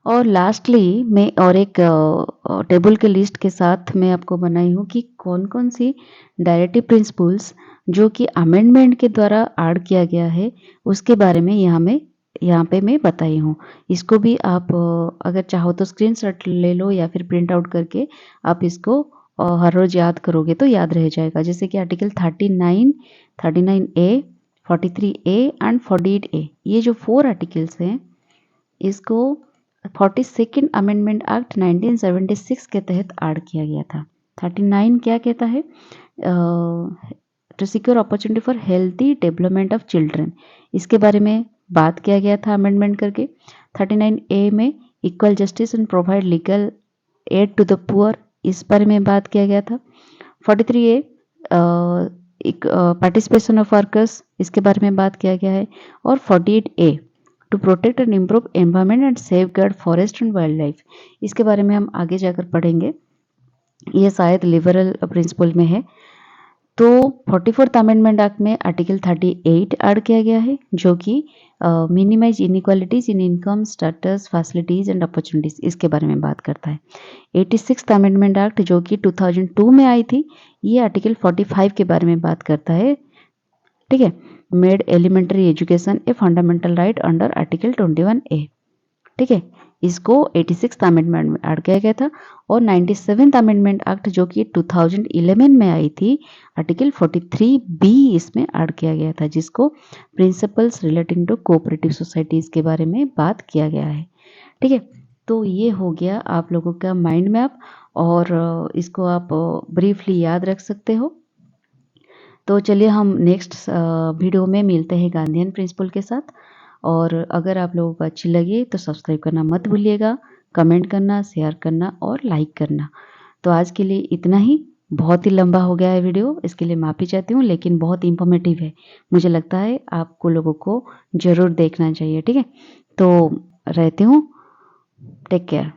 और लास्टली मैं और एक टेबल के लिस्ट के साथ मैं आपको बनाई हूँ कि कौन कौन सी डायरेक्टिव प्रिंसिपल्स जो कि अमेंडमेंट के द्वारा ऐड किया गया है उसके बारे में यहाँ पे मैं बताई हूँ। इसको भी आप अगर चाहो तो स्क्रीनशॉट ले लो या फिर प्रिंट आउट करके आप इसको हर रोज याद करोगे तो याद रह जाएगा। जैसे कि article 39A, 43A and 48A, ये जो 4 आर्टिकल्स हैं इसको 42nd अमेंडमेंट एक्ट 1976 के तहत ऐड किया गया था। 39 क्या कहता है, to secure opportunity for healthy development of children, इसके बारे में बात किया गया था अमेंडमेंट करके। 39A में equal justice and provide legal aid to the poor, इस बारे में बात किया गया था। 43A पार्टिसिपेशन ऑफ वर्कर्स, इसके बारे में बात किया गया है। और 48A to protect and improve environment and safeguard forest and wildlife, इसके बारे में हम आगे जाकर पढ़ेंगे, ये शायद लिबरल प्रिंसिपल में है। तो 44th अमेंडमेंट एक्ट में आर्टिकल 38 ऐड किया गया है जो कि minimise inequalities in income, status, facilities and opportunities, इसके बारे में बात करता है। 86th अमेंडमेंट एक्ट जो कि 2002 में आई थी, ये आर्टिकल 45 के बारे में बात करता है, ठीक है। Made elementary education a fundamental right under article 21A, ठीक है। इसको 86th अमेंडमेंट में ऐड किया गया था। और 97th अमेंडमेंट एक्ट जो कि 2011 में आई थी, आर्टिकल 43B इसमें ऐड किया गया था, जिसको principles relating to cooperative societies के बारे में बात किया गया है, ठीक है। तो ये हो गया आप लोगों का माइंड मैप, और इसको आप ब्रीफली याद रख सकते हो। तो चलिए हम नेक्स्ट वीडियो में मिलते हैं गांधीयन प्रिंसिपल के साथ। और अगर आप लोगों को अच्छी लगी तो सब्सक्राइब करना मत भूलिएगा, कमेंट करना, शेयर करना और लाइक करना। तो आज के लिए इतना ही, बहुत ही लंबा हो गया है वीडियो, इसके लिए माफ़ी चाहती हूँ, लेकिन बहुत इंफॉर्मेटिव है, मुझे लगता है आपको लोगों को ज़रूर देखना चाहिए, ठीक है। तो रहती हूँ, टेक केयर।